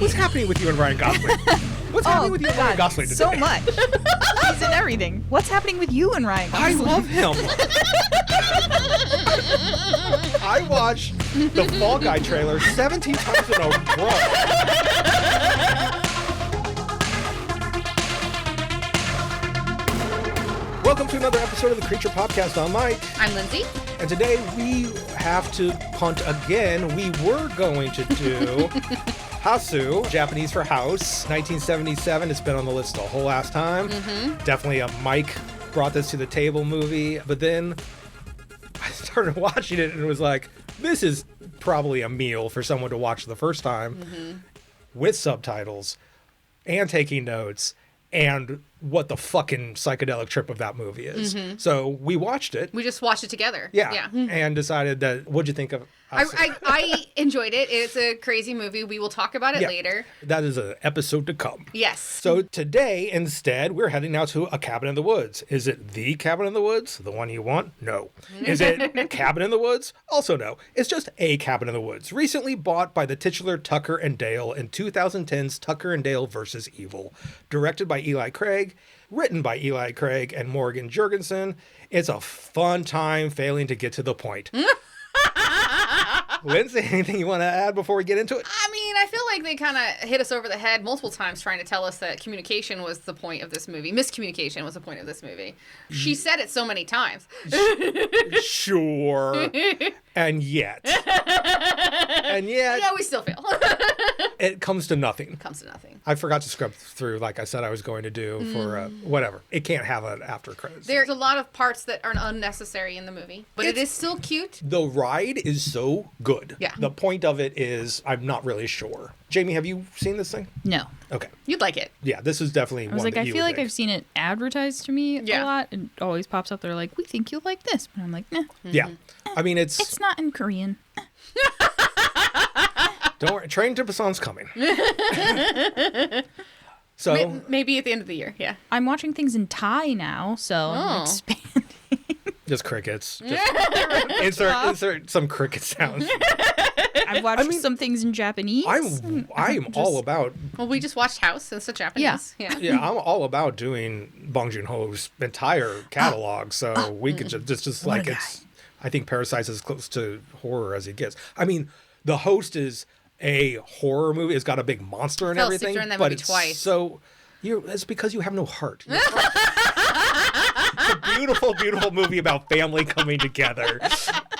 What's happening with you and Ryan Gosling? What's happening with you and Ryan Gosling today? So much. He's in everything. What's happening with you and Ryan I Gosling? love him. I watched the Fall Guy trailer 17 times in a row. Welcome to another episode of the Creature Podcast. I'm Mike. I'm Lindsay. And today we have to punt again. We were going to do Hasu, Japanese for house, 1977. It's been on the list the whole last time. Definitely a Mike brought this to the table movie. But then I started watching it and it was like, this is probably a meal for someone to watch the first time with subtitles and taking notes. And what the fucking psychedelic trip of that movie is. So we watched it. We just watched it together. Yeah. And decided that, what'd you think of I enjoyed it. It's a crazy movie. We will talk about it later. That is an episode to come. Yes. So today, instead, we're heading out to a cabin in the woods. Is it the cabin in the woods? The one you want? No. Is it a cabin in the woods? Also no. It's just a cabin in the woods. Recently bought by the titular Tucker and Dale in 2010's Tucker and Dale vs. Evil. Directed by Eli Craig. Written by Eli Craig and Morgan Jurgensen. It's a fun time failing to get to the point. Lindsay, anything you want to add before we get into it? I mean, I feel like they kind of hit us over the head multiple times trying to tell us that communication was the point of this movie. Miscommunication was the point of this movie. She said it so many times. Sure. And yet. Yeah, we still fail. It comes to nothing. It comes to nothing. I forgot to scrub through, like I said I was going to do for whatever. It can't have an after credits. There's a lot of parts that are unnecessary in the movie, but it is still cute. The ride is so good. Yeah. The point of it is, I'm not really sure. Jamie, have you seen this thing? No. Okay. You'd like it. Yeah, this is definitely I was one like, that I you feel would like think. I've seen it advertised to me a lot. It always pops up there like, we think you'll like this. But I'm like, nah. Yeah. I mean, It's not in Korean. Don't worry. Train to Busan's coming. So Maybe at the end of the year, yeah. I'm watching things in Thai now, so I'm expanding. just crickets. Just insert some cricket sounds. I've watched some things in Japanese. I'm all about. Well, we just watched House. It's a Japanese. Yeah. Yeah, I'm all about doing Bong Joon-ho's entire catalog, so we could just like it's. I think Parasite's as close to horror as it gets. I mean, The Host is a horror movie. It's got a big monster and everything, during that but movie it's twice. so. It's because you have no heart. It's a beautiful, beautiful movie about family coming together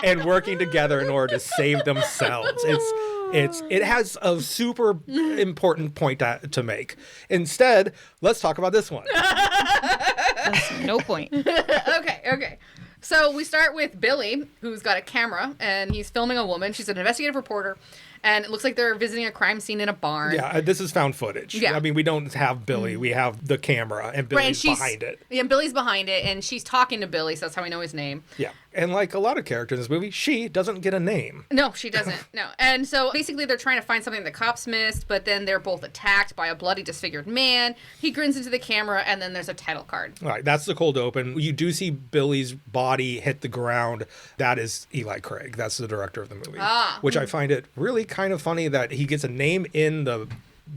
and working together in order to save themselves. It has a super important point to make. Instead, let's talk about this one. That's no point. Okay. So we start with Billy, who's got a camera, and he's filming a woman. She's an investigative reporter, and it looks like they're visiting a crime scene in a barn. Yeah, this is found footage. Yeah. I mean, we don't have Billy. We have the camera, and Billy's behind it. Yeah, Billy's behind it, and she's talking to Billy, so that's how we know his name. Yeah, and like a lot of characters in this movie, she doesn't get a name. No, she doesn't. No. And so basically they're trying to find something the cops missed, but then they're both attacked by a bloody, disfigured man. He grins into the camera, and then there's a title card. All right, that's the cold open. You do see Billy's body hit the ground. That is Eli Craig. That's the director of the movie. Which I find it really kind of funny that he gets a name in the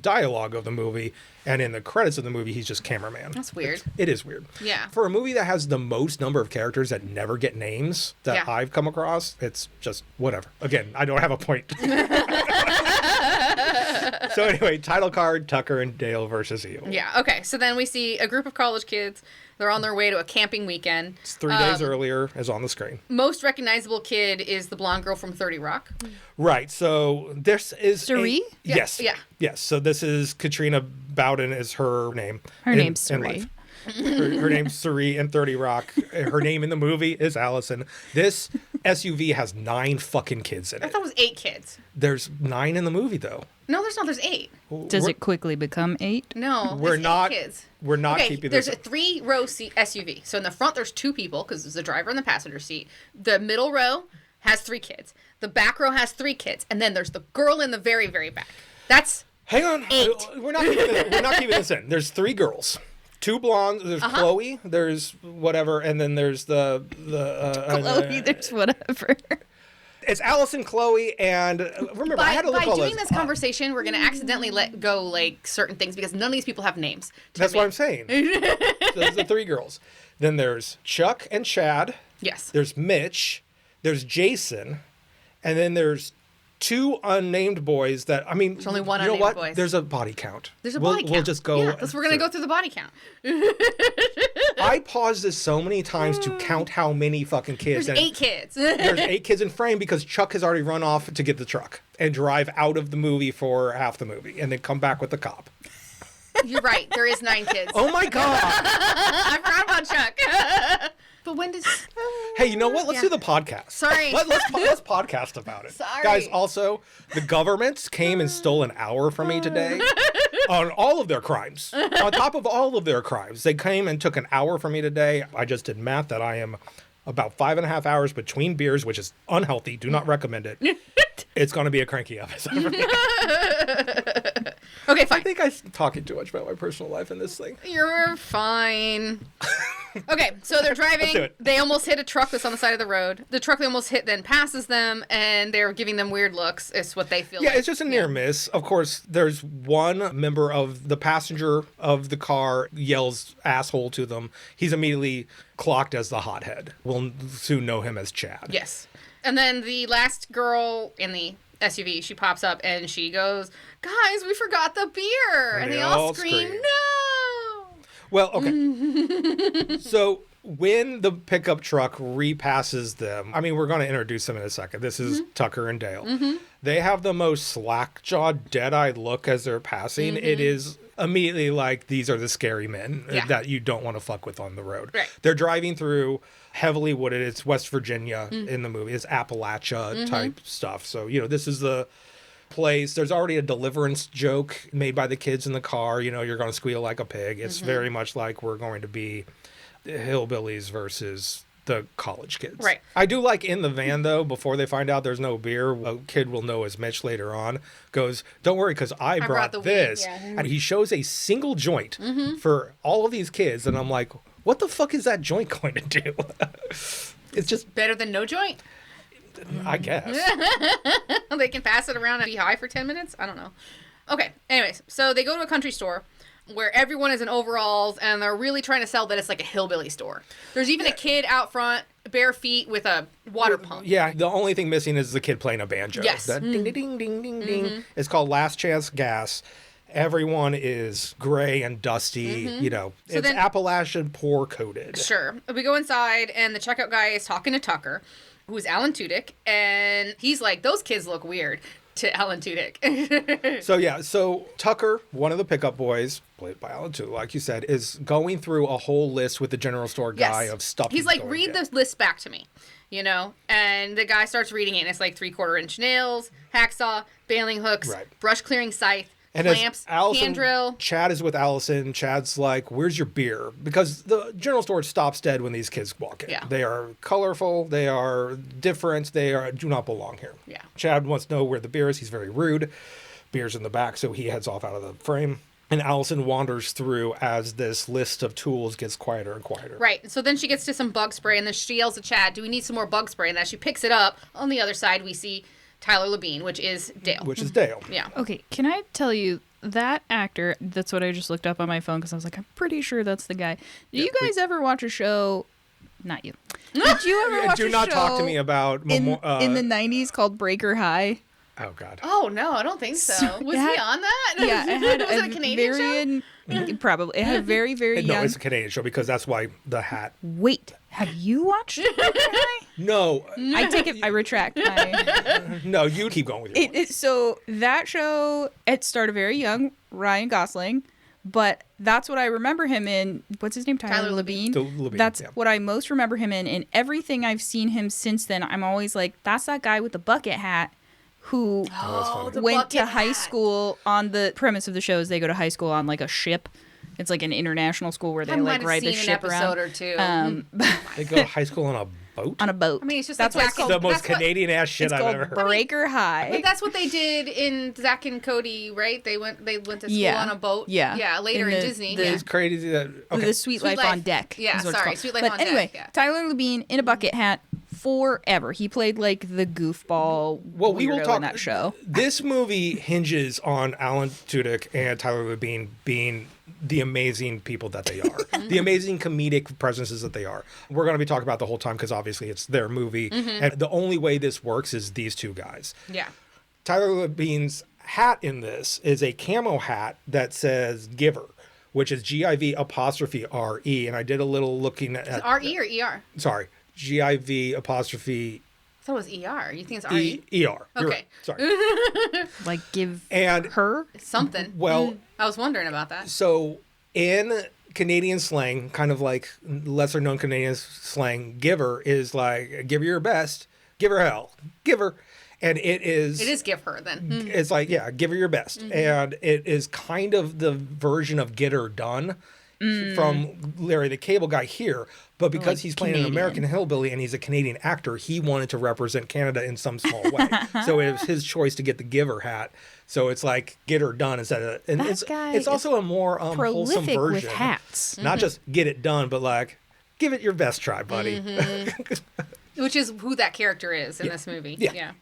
dialogue of the movie, and in the credits of the movie, he's just cameraman. That's weird. It is weird. Yeah. For a movie that has the most number of characters that never get names that I've come across, it's just whatever. Again, I don't have a point. So anyway, title card, Tucker and Dale versus Evil. Yeah, okay. So then we see a group of college kids. They're on their way to a camping weekend. It's 3 days earlier, as on the screen. Most recognizable kid is the blonde girl from 30 Rock. Right. So this is Suri? Yes. Yeah. Yes. So this is Katrina Bowden is her name. Her name's Suri. Her name's Suri in 30 Rock. Her name in the movie is Allison. This SUV has 9 fucking kids in I it. thought it was 8 kids. There's 9 in the movie, though. No, there's not. There's 8. Does it quickly become 8? No, We're there's not. 8 kids. We're not Okay, keeping there's this. a 3-row SUV. So in the front, there's 2 people because there's the driver and the passenger seat. The middle row has 3 kids. The back row has 3 kids, and then there's the girl in the very, very back. That's Hang on. 8. We're not keeping this in. There's 3 girls. 2 blondes. There's Chloe. There's whatever, and then there's the Chloe, there's whatever. It's Allison, Chloe, and remember, I had to look all doing this this conversation, we're going to accidentally let go like certain things because none of these people have names. That's what I'm saying. So there's the 3 girls. Then there's Chuck and Chad. Yes. There's Mitch. There's Jason. And then there's 2 unnamed boys that, I mean, there's only one you know unnamed what? boys. There's a body count. There's a body count. We'll just go. Yeah, we're going to go through the body count. I paused this so many times to count how many fucking kids. There's 8 kids. There's 8 kids in frame because Chuck has already run off to get the truck and drive out of the movie for half the movie and then come back with the cop. You're right. There is 9 kids. Oh my God. I forgot about Chuck. But when does... Hey, you know what? Let's do the podcast. Sorry. Let's podcast about it. Sorry. Guys, also, the government came and stole an hour from me today on all of their crimes. On top of all of their crimes, they came and took an hour from me today. I just did math that I am about 5.5 hours between beers, which is unhealthy. Do not recommend it. It's going to be a cranky episode for me. Okay, fine. I think I'm talking too much about my personal life in this thing. You're fine. Okay, so they're driving. Let's do it. They almost hit a truck that's on the side of the road. The truck they almost hit then passes them, and they're giving them weird looks. Is what they feel like. Yeah, it's just a near miss. Of course, there's one member of the passenger of the car yells asshole to them. He's immediately clocked as the hothead. We'll soon know him as Chad. Yes. And then the last girl in the SUV, she pops up and she goes, "Guys, we forgot the beer." And they all scream, "No!" Well, okay. So when the pickup truck repasses them, I mean, we're going to introduce them in a second. This is Tucker and Dale. They have the most slack-jawed, dead-eyed look as they're passing. It is immediately like, these are the scary men that you don't want to fuck with on the road. Right. They're driving through heavily wooded. It's West Virginia in the movie. It's Appalachia type stuff. So, you know, this is the place. There's already a deliverance joke made by the kids in the car. You know, you're going to squeal like a pig. It's very much like we're going to be hillbillies versus the college kids. Right. I do like in the van, though, before they find out there's no beer, a kid we'll know as Mitch later on goes, "Don't worry, because I brought the weed." this. Yeah. And he shows a single joint for all of these kids. And I'm like, what the fuck is that joint going to do? It's just Better than no joint. I guess. They can pass it around and be high for 10 minutes. I don't know. Okay. Anyways, so they go to a country store where everyone is in overalls and they're really trying to sell that it's like a hillbilly store. There's even a kid out front, bare feet, with a water pump. Yeah, the only thing missing is the kid playing a banjo. Yes. That ding, ding, ding, ding, ding, ding. It's called Last Chance Gas. Everyone is gray and dusty. You know, So it's then- Appalachian pour coated. Sure. We go inside and the checkout guy is talking to Tucker, who's Alan Tudyk, and he's like, "Those kids look weird," to Alan Tudyk. So Tucker, one of the pickup boys, played by Alan Tudyk, like you said, is going through a whole list with the general store guy of stuff. He's like, going "Read to get." the list back to me," you know? And the guy starts reading it, and it's like 3/4-inch nails, hacksaw, baling hooks, Right. brush clearing scythe, And as clamps, Allison, hand drill. Chad is with Allison. Chad's like, "Where's your beer?" Because the general store stops dead when these kids walk in. Yeah. They are colorful. They are different. They do not belong here. Yeah. Chad wants to know where the beer is. He's very rude. Beer's in the back, so he heads off out of the frame. And Allison wanders through as this list of tools gets quieter and quieter. Right. So then she gets to some bug spray, and then she yells at Chad, "Do we need some more bug spray?" And as she picks it up, on the other side, we see Tyler Labine, which is Dale. Which is Dale. Yeah. Okay, can I tell you that actor? That's what I just looked up on my phone because I was like, I'm pretty sure that's the guy. Did you guys ever watch a show? Not you. Did you ever watch Do a not show talk to me about in the 90s called Breaker High? Oh God. Oh, no, I don't think so. Was he on that? Yeah, it had Was it a Canadian show? Probably. It had a very, very No, young. it's a Canadian show because that's why the hat. Wait, have you watched Breaker High? No, I take it. I retract my. no, you keep going with your So that show, it started very young, Ryan Gosling, but that's what I remember him in. What's his name? Tyler Labine. Labine, That's yeah. what I most remember him in. And everything I've seen him since then, I'm always like, that's that guy with the bucket hat who the went to bucket high hat. school on the premise of the show is they go to high school on like a ship. It's like an international school where they I like might ride have the seen an ship episode around. or two. They go to high school on a boat. On a boat. I mean, it's just that's like what's Zack called. The most that's what- Canadian ass shit It's I've called ever heard. Breaker High. But that's what they did in Zack and Cody, right? They went to school Yeah. on a boat. Yeah. Yeah, later In in the- Disney. the- yeah. It's crazy that The Sweet Life on Deck. Yeah, is what it's sorry, called. Sweet Life but on anyway, Deck, yeah. Tyler Labine in a bucket hat, forever. He played like the goofball We will weirdo talk in that show. This movie hinges on Alan Tudyk and Tyler Labine being the amazing people that they are, the amazing comedic presences that they are. We're going to be talking about the whole time because obviously it's their movie, and the only way this works is these two guys. Yeah. Tyler Labine's hat in this is a camo hat that says "Giver," which is GIV''RE, and I did a little looking at R-E or E-R? Sorry, GIV''. I thought it was ER. You think it's ER. You're Okay. right. Sorry. Like give And her. Something. Well, I was wondering about that. so in Canadian slang, kind of like lesser known Canadian slang, giver is like give her your best, give her hell, give her. And it is give her then. it's like, yeah, give her your best. And it is kind of the version of get her done from Larry the Cable Guy here. But because Like he's playing an Canadian. American hillbilly and he's a Canadian actor, he wanted to represent Canada in some small way. So it was his choice to get the giver hat. So it's like get her done instead of, and That guy it's also a more wholesome Prolific with version. hats. Not just get it done, but like give it your best try, buddy. Which is who that character is in this movie. Yeah.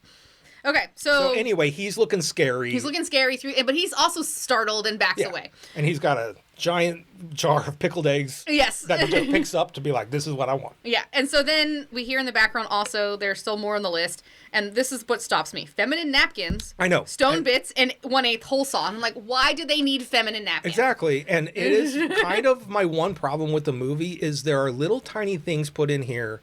Okay, So anyway, he's looking scary. he's looking scary but he's also startled and backs away. And he's got a giant jar of pickled eggs Yes. that he just picks up to be like, this is what I want. Yeah, and so then we hear in the background also there's still more on the list, and this is what stops me: feminine napkins. I know. Stone bits and 1/8 whole saw. I'm like, why do they need feminine napkins? Exactly. And it is kind of my one problem with the movie is there are little tiny things put in here.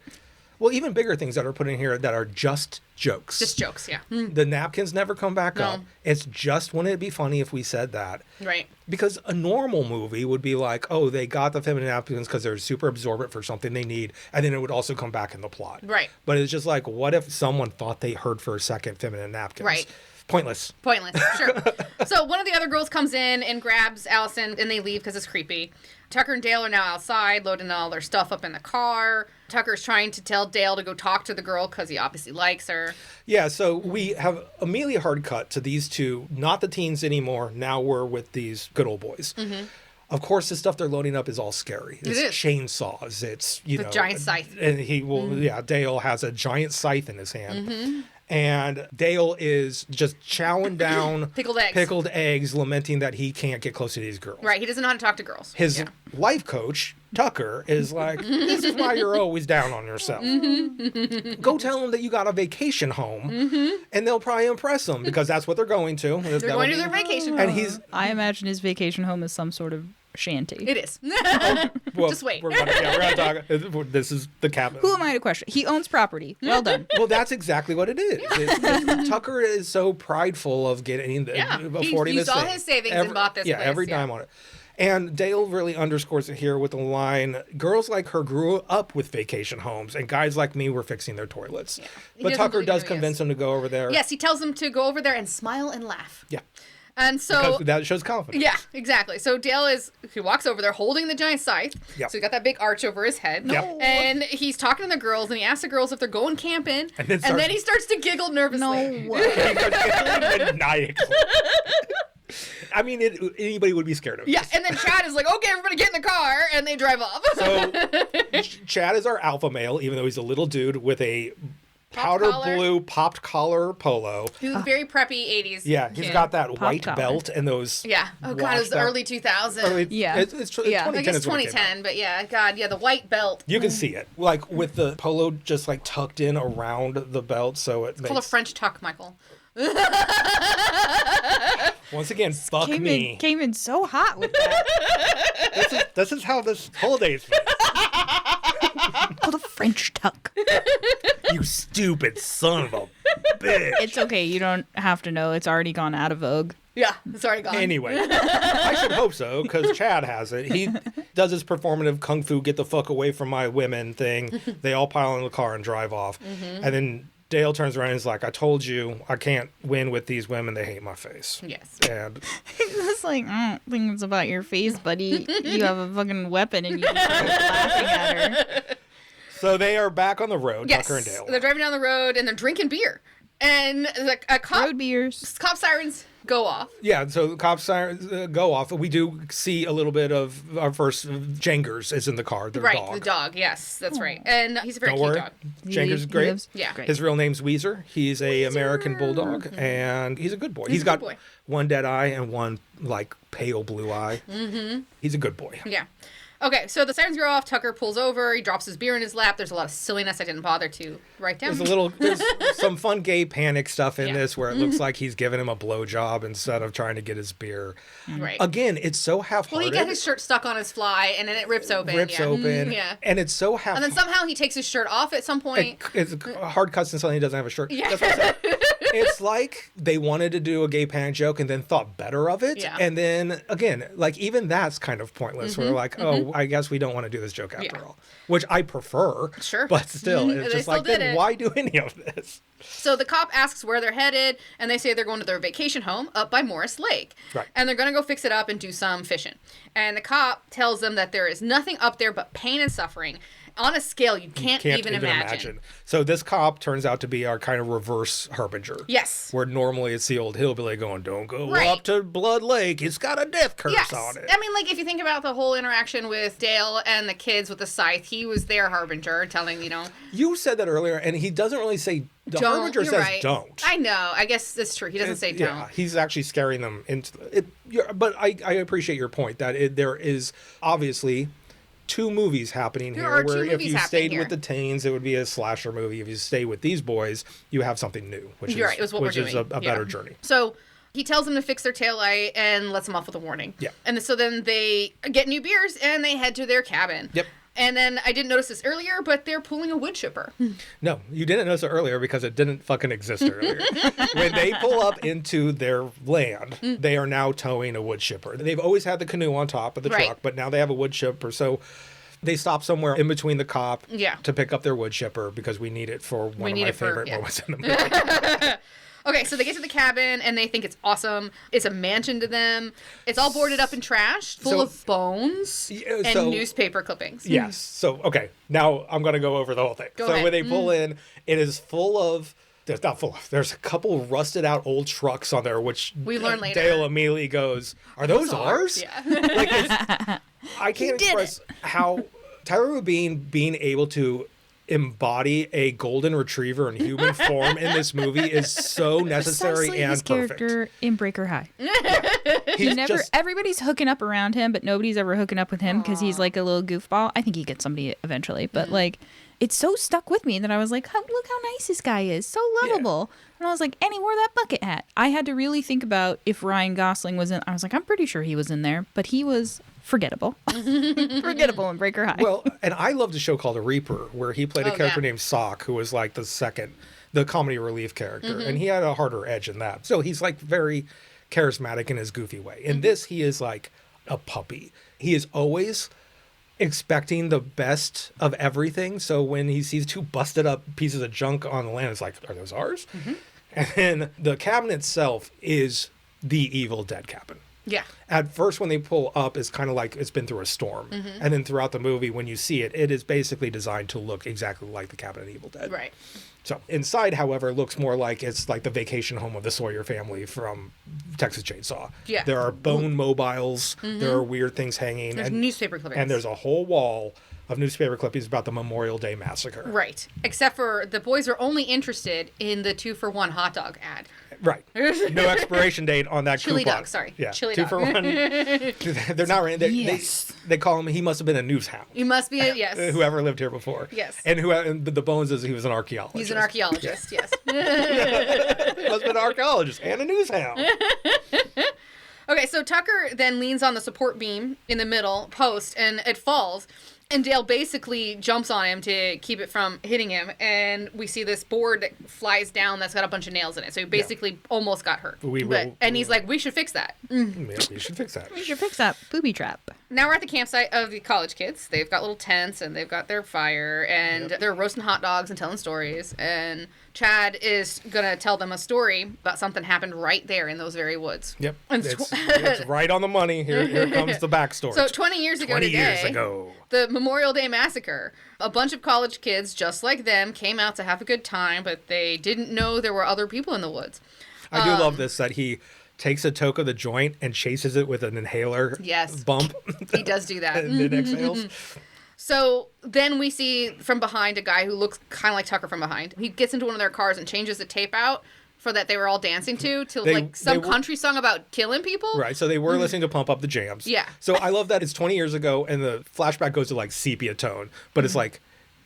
Well, even bigger things that are put in here that are just jokes. Just jokes, yeah. The napkins never come back No. up. It's just, wouldn't it be funny if we said that? Right. Because a normal movie would be like, oh, they got the feminine napkins because they're super absorbent for something they need. And then it would also come back in the plot. Right. But it's just like, what if someone thought they heard for a second feminine napkins? Right. Pointless. Pointless, sure. So one of the other girls comes in and grabs Allison, and they leave because it's creepy. Tucker and Dale are now outside, loading all their stuff up in the car. Tucker's trying to tell Dale to go talk to the girl because he obviously likes her. Yeah, so we have immediately hard cut to these two, not the teens anymore. Now we're with these good old boys. Of course, the stuff they're loading up is all scary. It's is. chainsaws. It's, The giant scythe. And he will, Dale has a giant scythe in his hand. And Dale is just chowing down Pickled eggs. lamenting that he can't get close to these girls. Right, he doesn't know how to talk to girls. His life coach, Tucker, is like, this is why you're always down on yourself. Go tell them that you got a vacation home, and they'll probably impress them because that's what they're going to. They're going to their vacation. And he's... I imagine his vacation home is some sort of shanty. It is. Well, Just wait. We're gonna talk. This is the cabin. Who am I to question? He owns property. Well done. Well, that's exactly what it is. Tucker is so prideful of getting, affording he used this all thing. his savings and bought this Yeah, place, every dime on it. And Dale really underscores it here with the line, girls like her grew up with vacation homes, and guys like me were fixing their toilets. Yeah. He But doesn't Tucker believe does who he convince is. him to go over there. Yes, he tells them to go over there and smile and laugh. Yeah. And so... Because that shows confidence. Yeah, exactly. So Dale he walks over there holding the giant scythe. Yep. So he got that big arch over his head. Yep. And he's talking to the girls, and he asks the girls if they're going camping. And And then then he starts to giggle nervously. No. Maniacal. I mean, anybody would be scared of Yeah, this. and then Chad is like, okay, everybody get in the car, and they drive off. So Chad is our alpha male, even though he's a little dude with a powder collar. blue popped collar polo. He's very preppy 80s. Yeah, he's kid. got that white collar. belt and those. Yeah. Oh, God, it was the washed out- early 2000s. early- Yeah. It's Yeah. 2010 I guess is when it came out. 2010, but yeah, God, yeah, the white belt. You can see it, like with the polo just like tucked in around the belt, so it Called a makes. French tuck, Michael. Once again, fuck me. Came in so hot with that. This is how this holiday is. Called a French tuck. You stupid son of a bitch. It's okay. You don't have to know. It's already gone out of vogue. Yeah, it's already gone. Anyway, I should hope so, because Chad has it. He does his performative kung fu, get the fuck away from my women thing. They all pile in the car and drive off. And then Dale turns around and is like, I told you I can't win with these women. They hate my face. Yes. And It's like, I don't think it's about your face, buddy. You have a fucking weapon and you just start laughing at her. so they are back on the road, Yes. Tucker and Dale. They're driving down the road and they're drinking beer. And a cop Road beers. cop sirens go off. Yeah, so the cops go off. We do see a little bit of our first Jangers is in the car, their Right, dog. the dog. Yes, that's right. And he's a very Don't cute worry. dog. Jangers is He great. lives- Yeah. great. His real name's Weezer. He's a American bulldog, and he's a good boy. He's a got good boy. one dead eye and one like pale blue eye. Mm-hmm. He's a good boy. Yeah. Okay, so the sirens go off. Tucker pulls over. He drops his beer in his lap. There's a lot of silliness I didn't bother to write down. There's some fun gay panic stuff in Yeah. this where it looks like he's giving him a blowjob instead of trying to get his beer. Right. Again, it's so Well, half-hearted. he got his shirt stuck on his fly, and then it rips open. rips yeah. open, Yeah. and it's so half. And then somehow he takes his shirt off at some point. It's hard cuts and suddenly he doesn't have a shirt. Yeah. That's what I'm saying. It's like they wanted to do a gay panic joke and then thought better of it. Yeah. And then again, like even that's kind of pointless. We're like, oh, I guess we don't want to do this joke after Yeah. all. Which I prefer. Sure. But still, They it's just still like, did then it. why do any of this? So the cop asks where they're headed, and they say they're going to their vacation home up by Morris Lake. Right. And they're going to go fix it up and do some fishing. And the cop tells them that there is nothing up there but pain and suffering on a scale you can't even imagine. So this cop turns out to be our kind of reverse Harbinger. Yes. Where normally it's the old hillbilly going, don't go Right. up to Blood Lake. It's got a death curse Yes. on it. I mean, like, if you think about the whole interaction with Dale and the kids with the scythe, he was their harbinger telling, You said that earlier, and he doesn't really say, the don't. Harbinger You're says right. don't. I know. I guess that's true. He doesn't say don't. Yeah, he's actually scaring them into it. But I appreciate your point that there is obviously two movies happening There here. are two Where if movies you happening stayed here. with the teens, it would be a slasher movie. If you stay with these boys, you have something new, which You're is right. It was what which we're is doing. a Yeah. better journey. So he tells them to fix their taillight and lets them off with a warning. Yeah. And so then they get new beers and they head to their cabin. Yep. And then I didn't notice this earlier, but they're pulling a wood chipper. No, you didn't notice it earlier because it didn't fucking exist earlier. When they pull up into their land, they are now towing a wood chipper. They've always had the canoe on top of the Right. truck, but now they have a wood chipper. So they stop somewhere in between the cop Yeah. to pick up their wood chipper because we need it for one of need my it for- favorite yeah. moments in the movie. Okay, so they get to the cabin and they think it's awesome. It's a mansion to them. It's all boarded up and trashed, full So- of bones Yeah, and so- newspaper clippings. Yes. So, okay. Now I'm going to go over the whole thing. Go so ahead. when they pull in, it is full of. There's not full of. There's a couple rusted out old trucks on there, which We learn later. Dale immediately goes, "Are those ours?" Yeah. Like I can't did express how Tyler Labine being able to embody a golden retriever in human form in this movie is so necessary Precisely and his perfect. character in Breaker High. He's Never, just everybody's hooking up around him, but nobody's ever hooking up with him because he's like a little goofball. I think he gets somebody eventually, but like, it's so stuck with me that I was like, look how nice this guy is, so lovable. And I was like, and he wore that bucket hat. I had to really think about if Ryan Gosling was in. I was like, I'm pretty sure he was in there, but he was forgettable, forgettable in Breaker High. well, and I loved a show called The Reaper where he played a Oh, character yeah. named Sock, who was like the comedy relief character, and he had a harder edge in that. So he's like very charismatic in his goofy way. In this, he is like a puppy. He is always expecting the best of everything. So when he sees two busted up pieces of junk on the land, it's like, are those ours? And then the cabin itself is the Evil Dead cabin. Yeah. At first, when they pull up, it's kind of like it's been through a storm. And then throughout the movie, when you see it, it is basically designed to look exactly like the cabin in Evil Dead. Right. So inside, however, looks more like it's like the vacation home of the Sawyer family from Texas Chainsaw. Yeah. There are bone mobiles. There are weird things hanging. There's newspaper clippings. And there's a whole wall of newspaper clippings about the Memorial Day Massacre. Right. Except for the boys are only interested in the 2-for-1 hot dog ad. Right. No expiration date on that Chili coupon. dog, sorry. Yeah. Chili 2 dog. for 1. They're not. Yes. They call him. He must have been a news hound. You must be a, yes. Whoever lived here before. Yes. And and the bones is he was an archaeologist. He's an archaeologist, yes. He must have been an archaeologist and a news hound. Okay, so Tucker then leans on the support beam in the middle post and it falls. And Dale basically jumps on him to keep it from hitting him. And we see this board that flies down that's got a bunch of nails in it. So he basically almost got hurt. And he's like, we should fix that. Yeah, you should fix that. We should fix that booby trap. Now we're at the campsite of the college kids. They've got little tents and they've got their fire and they're roasting hot dogs and telling stories. And Chad is going to tell them a story about something happened right there in those very woods. Yep. And It's right on the money. Here comes the backstory. So 20 years ago 20 today, years ago. the Memorial Day Massacre. A bunch of college kids, just like them, came out to have a good time, but they didn't know there were other people in the woods. I do love this that he takes a toke of the joint and chases it with an inhaler bump. He does do that. And then exhales. So then we see from behind a guy who looks kind of like Tucker from behind. He gets into one of their cars and changes the tape out for that they were all dancing to like some country song about killing people. Right. So they were listening to Pump Up the Jams. Yeah. So I love that it's 20 years ago and the flashback goes to like sepia tone, but it's like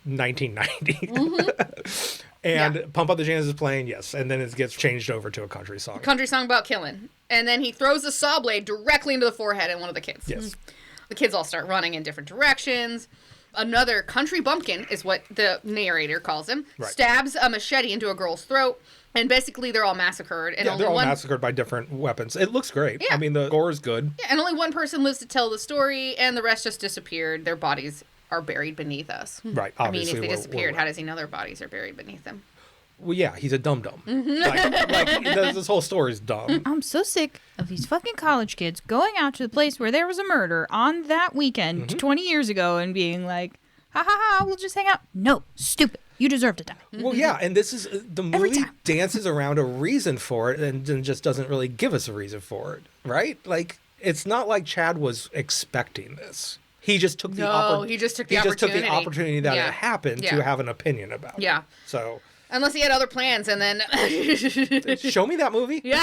1990. And Pump Up the Jams is playing, yes. And then it gets changed over to a country song. Country song about killing. And then he throws the saw blade directly into the forehead of one of the kids. Yes. The kids all start running in different directions. Another country bumpkin is what the narrator calls him. Right. Stabs a machete into a girl's throat. And basically, they're all massacred. And they're all massacred by different weapons. It looks great. Yeah. I mean, the gore is good. Yeah, and only one person lives to tell the story, and the rest just disappeared. Their bodies are buried beneath us. Right, I obviously. mean, if they disappeared, how does he know their bodies are buried beneath him? Well, yeah, he's a dum-dum. Like this whole story is dumb. I'm so sick of these fucking college kids going out to the place where there was a murder on that weekend 20 years ago and being like, ha ha ha, we'll just hang out. No, stupid. You deserve to die. Well, yeah, and this is the movie dances around a reason for it and just doesn't really give us a reason for it, right? Like, it's not like Chad was expecting this. He just took the opportunity. He just took the opportunity that it happened to have an opinion about it. Yeah. So. Unless he had other plans, and then show me that movie. Yeah.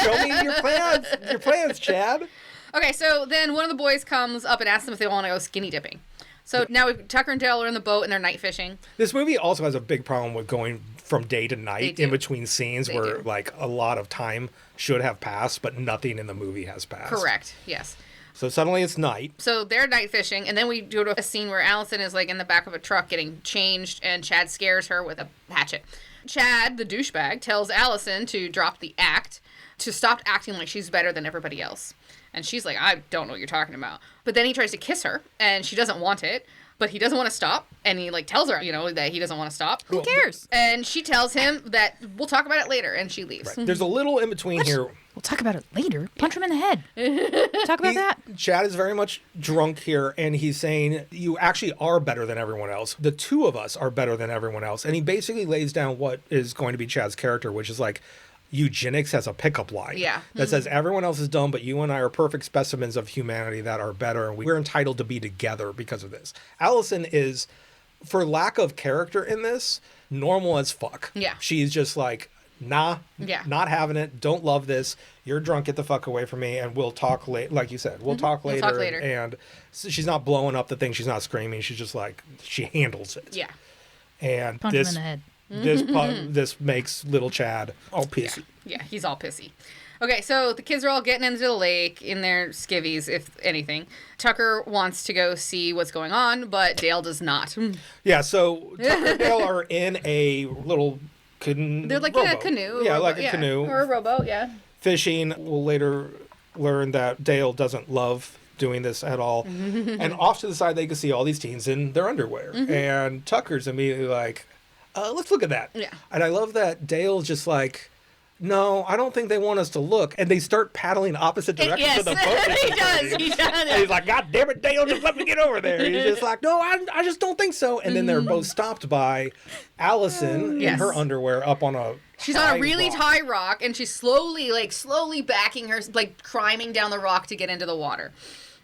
Show me your plans. Your plans, Chad. Okay, so then one of the boys comes up and asks them if they want to go skinny dipping. So now Tucker and Dale are in the boat and they're night fishing. This movie also has a big problem with going from day to night in between scenes where like a lot of time should have passed, but nothing in the movie has passed. Correct. Yes. So suddenly it's night. So they're night fishing, and then we do a scene where Allison is like in the back of a truck getting changed, and Chad scares her with a hatchet. Chad, the douchebag, tells Allison to drop the act, to stop acting like she's better than everybody else. And she's like, I don't know what you're talking about. But then he tries to kiss her, and she doesn't want it. But he doesn't want to stop, and he like tells her, that he doesn't want to stop. Who cares? And she tells him that we'll talk about it later, and she leaves. Right. There's a little in between here. We'll talk about it later. Punch him in the head. Talk about that. Chad is very much drunk here, and he's saying, you actually are better than everyone else. The two of us are better than everyone else. And he basically lays down what is going to be Chad's character, which is like, eugenics has a pickup line that says everyone else is dumb, but you and I are perfect specimens of humanity that are better, and we're entitled to be together because of this. Allison is, for lack of character in this, normal as fuck. Yeah. She's just like, nah, not having it, don't love this, you're drunk, get the fuck away from me, and we'll talk later. Like you said, we'll talk later. We'll talk later. And so she's not blowing up the thing, she's not screaming, she's just like, she handles it. Yeah. And punch him in the head. This makes little Chad all pissy. Yeah, he's all pissy. Okay, so the kids are all getting into the lake in their skivvies, if anything. Tucker wants to go see what's going on, but Dale does not. Yeah, so Tucker and Dale are in a little canoe. They're like in a canoe. Yeah, like a canoe. Or a rowboat, yeah. Fishing. We'll later learn that Dale doesn't love doing this at all. And off to the side, they can see all these teens in their underwear. And Tucker's immediately like, let's look at that. Yeah. And I love that Dale's just like, no, I don't think they want us to look. And they start paddling opposite directions of the boat. He does. And he's like, God damn it, Dale, just let me get over there. He's just like, no, I just don't think so. And then they're both stopped by Allison in her underwear up on a She's on a really high rock, and she's slowly backing her, like climbing down the rock to get into the water.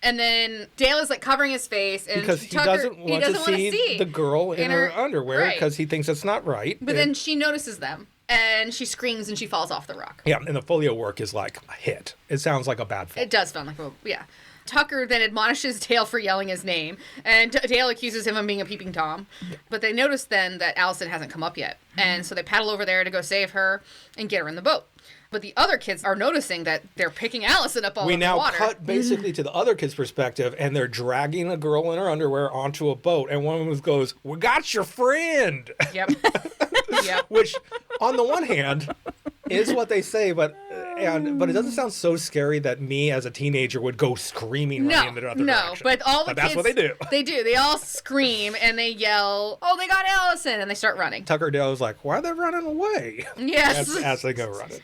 And then Dale is like covering his face, and because he doesn't want to see the girl in her underwear because he thinks it's not right. But then she notices them, and she screams, and she falls off the rock. Yeah, and the folio work is like a hit. It sounds like a bad fall. It does sound like Tucker then admonishes Dale for yelling his name, and Dale accuses him of being a peeping Tom. But they notice then that Allison hasn't come up yet, and so they paddle over there to go save her and get her in the boat. But the other kids are noticing that they're picking Allison up all in the water. We now cut basically to the other kid's perspective, and they're dragging a girl in her underwear onto a boat, and one of them goes, "We got your friend." Yep. Yep. Which, on the one hand, is what they say, but it doesn't sound so scary that me as a teenager would go screaming running in the other direction. But all the kids, that's what they do. They do. They all scream and they yell, "Oh, they got Allison!" and they start running. Tucker Dale's like, "Why are they running away?" Yes. as they go running.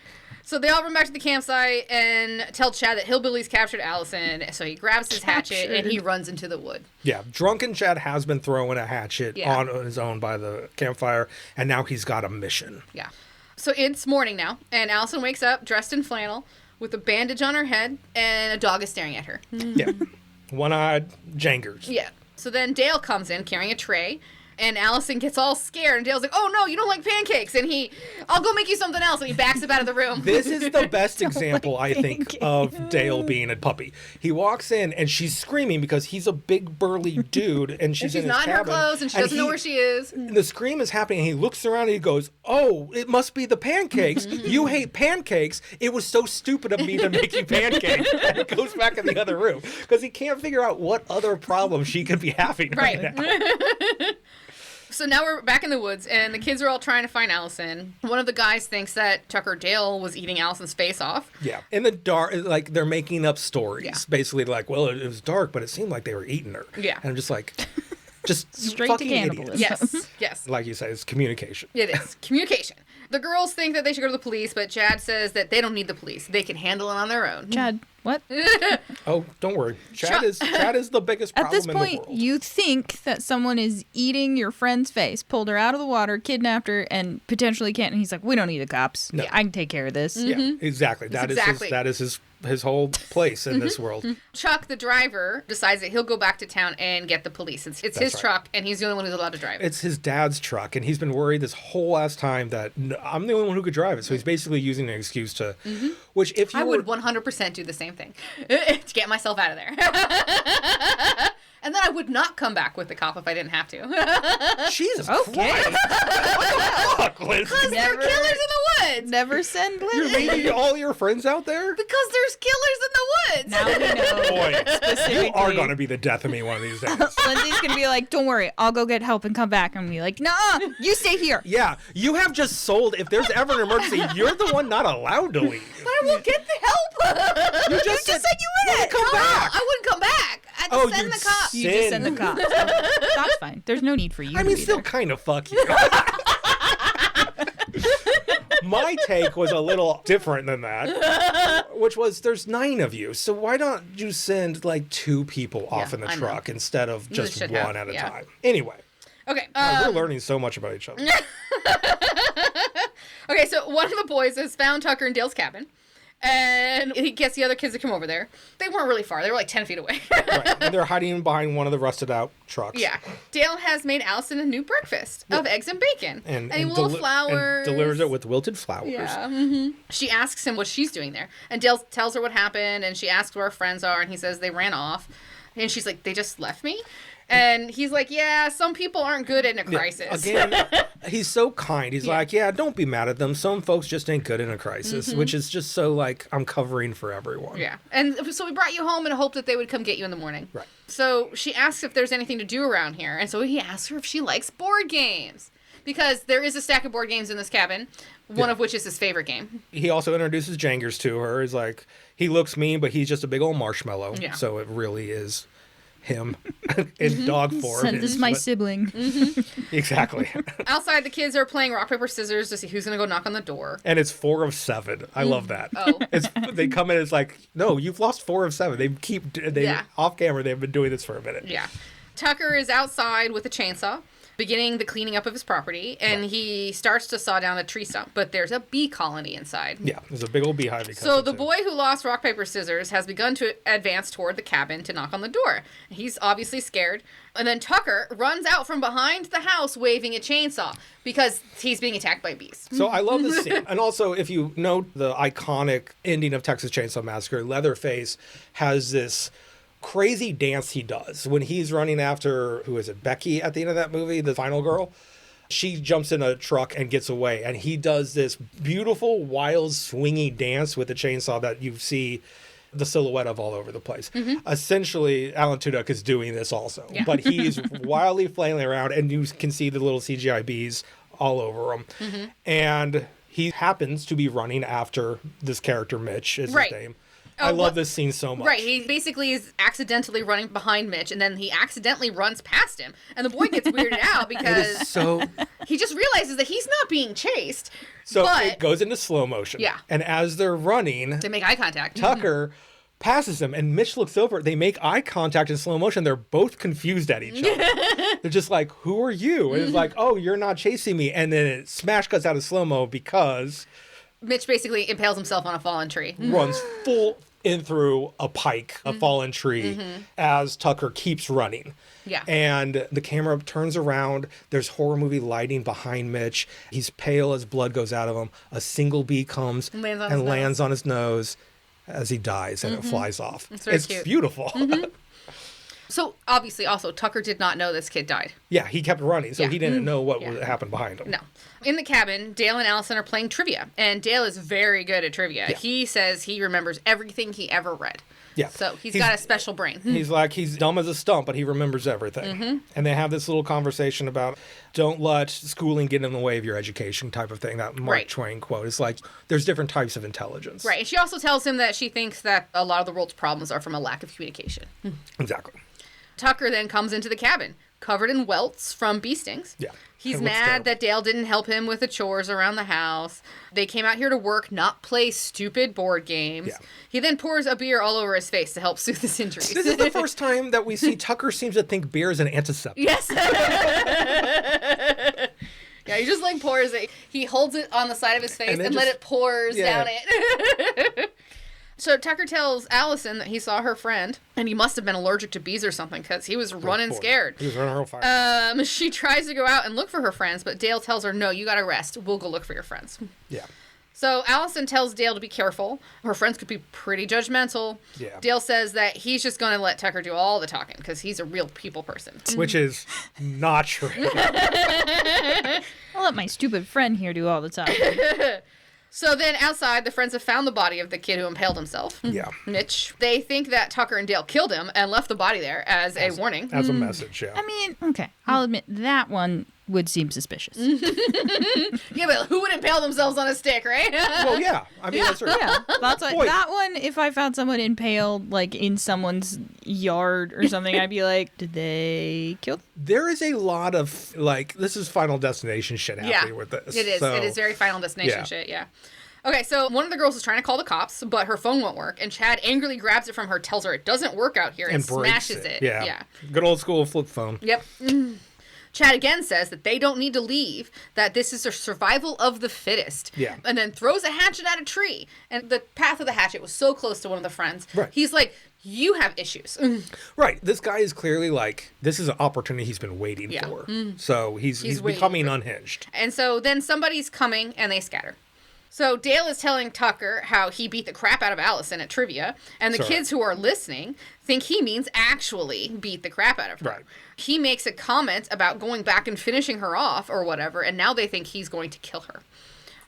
So they all run back to the campsite and tell Chad that hillbillies captured Allison. So he grabs his hatchet and he runs into the wood. Yeah, drunken Chad has been throwing a hatchet on his own by the campfire, and now he's got a mission. Yeah. So it's morning now, and Allison wakes up dressed in flannel with a bandage on her head, and a dog is staring at her. Yeah. One-eyed jangers. Yeah. So then Dale comes in carrying a tray, and Allison gets all scared, and Dale's like, oh no, you don't like pancakes, and I'll go make you something else, and he backs up out of the room. This is the best example, I think, of Dale being a puppy. He walks in, and she's screaming because he's a big, burly dude, and she's in his not in cabin. her clothes, and she doesn't know where she is. And the scream is happening, and he looks around, and he goes, oh, it must be the pancakes. You hate pancakes. It was so stupid of me to make you pancakes. And he goes back in the other room, because he can't figure out what other problem she could be having right now. So now we're back in the woods, and the kids are all trying to find Allison. One of the guys thinks that Tucker Dale was eating Allison's face off. Yeah. In the dark, like, they're making up stories. Yeah. Basically, like, well, it was dark, but it seemed like they were eating her. Yeah. And I'm just like, just Straight fucking to cannibalism. idiots. Yes. Like you say, it's communication. It is. Communication. The girls think that they should go to the police, but Chad says that they don't need the police. They can handle it on their own. Chad, what? Oh, don't worry. Chad is the biggest problem At this in the point, world. you think that someone is eating your friend's face, pulled her out of the water, kidnapped her, and potentially can't. And he's like, "We don't need the cops. No. I can take care of this." Yeah, exactly. That is his whole place in this world. Chuck, the driver, decides that he'll go back to town and get the police. It's his right. truck, and he's the only one who's allowed to drive it. It's his dad's truck, and he's been worried this whole last time that I'm the only one who could drive it. So he's basically using an excuse to, which if you I were, would 100% do the same thing to get myself out of there. And then I would not come back with the cop if I didn't have to. Jesus Okay. Christ. What the fuck, Liz? Because there are killers in the woods. Never send You're Lindsay. leaving all your friends out there? Because there's killers in the woods. Now we know. Boy, you Specifically. are going to be the death of me one of these days. Lindsay's gonna be like, "Don't worry, I'll go get help and come back." I'm gonna be like, "Nah, you stay here." Yeah, you have just sold, if there's ever an emergency, you're the one not allowed to leave. But I will get the help. You just said you wouldn't come No, back. I wouldn't come back. I had to Oh, send you'd the cops. You just send the cops. That's fine. There's no need for you. I to mean, be still there. kind of fuck you. My take was a little different than that, which was there's 9 of you, so why don't you send like 2 people off in the I know. truck instead of just should one have, at a yeah. time? Anyway, Okay. we're learning so much about each other. Okay, so one of the boys has found Tucker in Dale's cabin, and he gets the other kids to come over there. They weren't really far. They were like 10 feet away. Right. And they're hiding behind one of the rusted out trucks. Yeah. Dale has made Allison a new breakfast of eggs and bacon. And little flowers. And delivers it with wilted flowers. Yeah. She asks him what she's doing there. And Dale tells her what happened, and she asks where her friends are, and he says they ran off. And she's like, they just left me? And he's like, yeah, some people aren't good in a crisis. Again, he's so kind. He's like, yeah, don't be mad at them. Some folks just ain't good in a crisis, which is just so like, I'm covering for everyone. Yeah. And so we brought you home in a hope that they would come get you in the morning. Right. So she asks if there's anything to do around here. And so he asks her if she likes board games. Because there is a stack of board games in this cabin, one of which is his favorite game. He also introduces Jangers to her. He's like, he looks mean, but he's just a big old marshmallow. Yeah. So it really is him in dog form. Send this my But- sibling. Exactly. Outside, the kids are playing rock, paper, scissors to see who's going to go knock on the door. And it's 4 of 7. I love that. Oh. They come in, it's like, no, you've lost 4 of 7. Off camera, they've been doing this for a minute. Yeah. Tucker is outside with a chainsaw, beginning the cleaning up of his property, and he starts to saw down a tree stump, but there's a bee colony inside. Yeah, there's a big old beehive. So the boy who lost rock, paper, scissors has begun to advance toward the cabin to knock on the door. He's obviously scared. And then Tucker runs out from behind the house waving a chainsaw because he's being attacked by bees. So I love this scene. And also, if you note the iconic ending of Texas Chainsaw Massacre, Leatherface has this crazy dance he does when he's running after, who is it, Becky at the end of that movie, the final girl? She jumps in a truck and gets away, and he does this beautiful, wild, swingy dance with the chainsaw that you see the silhouette of all over the place. Essentially, Alan Tudyk is doing this also, but he's wildly flailing around, and you can see the little CGI bees all over him. And he happens to be running after this character, Mitch is his name. I love this scene so much. Right, he basically is accidentally running behind Mitch, and then he accidentally runs past him. And the boy gets weirded out It because is so... he just realizes that he's not being chased. So but it goes into slow motion. Yeah. And as they're running, they make eye contact. Tucker passes him, and Mitch looks over. They make eye contact in slow motion. They're both confused at each other. They're just like, who are you? And it's like, oh, you're not chasing me. And then it smash cuts out of slow-mo because Mitch basically impales himself on a fallen tree. Runs full in through a pike, a fallen tree, as Tucker keeps running. Yeah. And the camera turns around. There's horror movie lighting behind Mitch. He's pale as blood goes out of him. A single bee comes and lands on his nose as he dies, and it flies off. It's cute. Beautiful. So, obviously, also, Tucker did not know this kid died. Yeah, he kept running, so Yeah. he didn't know what would happen behind him. No. In the cabin, Dale and Allison are playing trivia, and Dale is very good at trivia. Yeah. He says he remembers everything he ever read. Yeah. So he's got a special brain. He's dumb as a stump, but he remembers everything. And they have this little conversation about don't let schooling get in the way of your education type of thing. That Mark Right. Twain quote. It's like there's different types of intelligence. Right. And she also tells him that she thinks that a lot of the world's problems are from a lack of communication. Exactly. Tucker then comes into the cabin, covered in welts from bee stings. Yeah. He's It looks mad terrible. that Dale didn't help him with the chores around the house. They came out here to work, not play stupid board games. Yeah. He then pours a beer all over his face to help soothe his injuries. This is the first time that we see Tucker seems to think beer is an antiseptic. Yes. Yeah, he just like pours it. He holds it on the side of his face And then and let just- it pours yeah. down it. So Tucker tells Allison that he saw her friend, and he must have been allergic to bees or something because he was running Poor. scared. He was running real fast. She tries to go out and look for her friends, but Dale tells her, no, you gotta rest. We'll go look for your friends. Yeah. So Allison tells Dale to be careful. Her friends could be pretty judgmental. Yeah. Dale says that he's just going to let Tucker do all the talking because he's a real people person. Which is not true. I'll let my stupid friend here do all the talking. So then outside, the friends have found the body of the kid who impaled himself. Yeah. Mitch. They think that Tucker and Dale killed him and left the body there as a warning. As a message, yeah. I mean, okay, I'll admit that one would seem suspicious. Yeah, but who would impale themselves on a stick, right? Well, yeah. I mean, that's right. Yeah, that's like Boy. that one. If I found someone impaled like in someone's yard or something, I'd be like, did they kill them? There is a lot of, like, this is Final Destination shit happening with this. It is. So, It is very Final Destination Yeah. shit, yeah. Okay, so one of the girls is trying to call the cops, but her phone won't work, and Chad angrily grabs it from her, tells her it doesn't work out here, and breaks smashes it. Yeah. Good old school flip phone. Yep. Chad again says that they don't need to leave, that this is a survival of the fittest. Yeah. And then throws a hatchet at a tree. And the path of the hatchet was so close to one of the friends. Right. He's like, you have issues. Right. This guy is clearly like, this is an opportunity he's been waiting Yeah. for. So he's waiting becoming for it. unhinged. And so then somebody's coming and they scatter. So Dale is telling Tucker how he beat the crap out of Allison at trivia, and the Sorry. kids who are listening think he means actually beat the crap out of her. Right. He makes a comment about going back and finishing her off or whatever, and now they think he's going to kill her.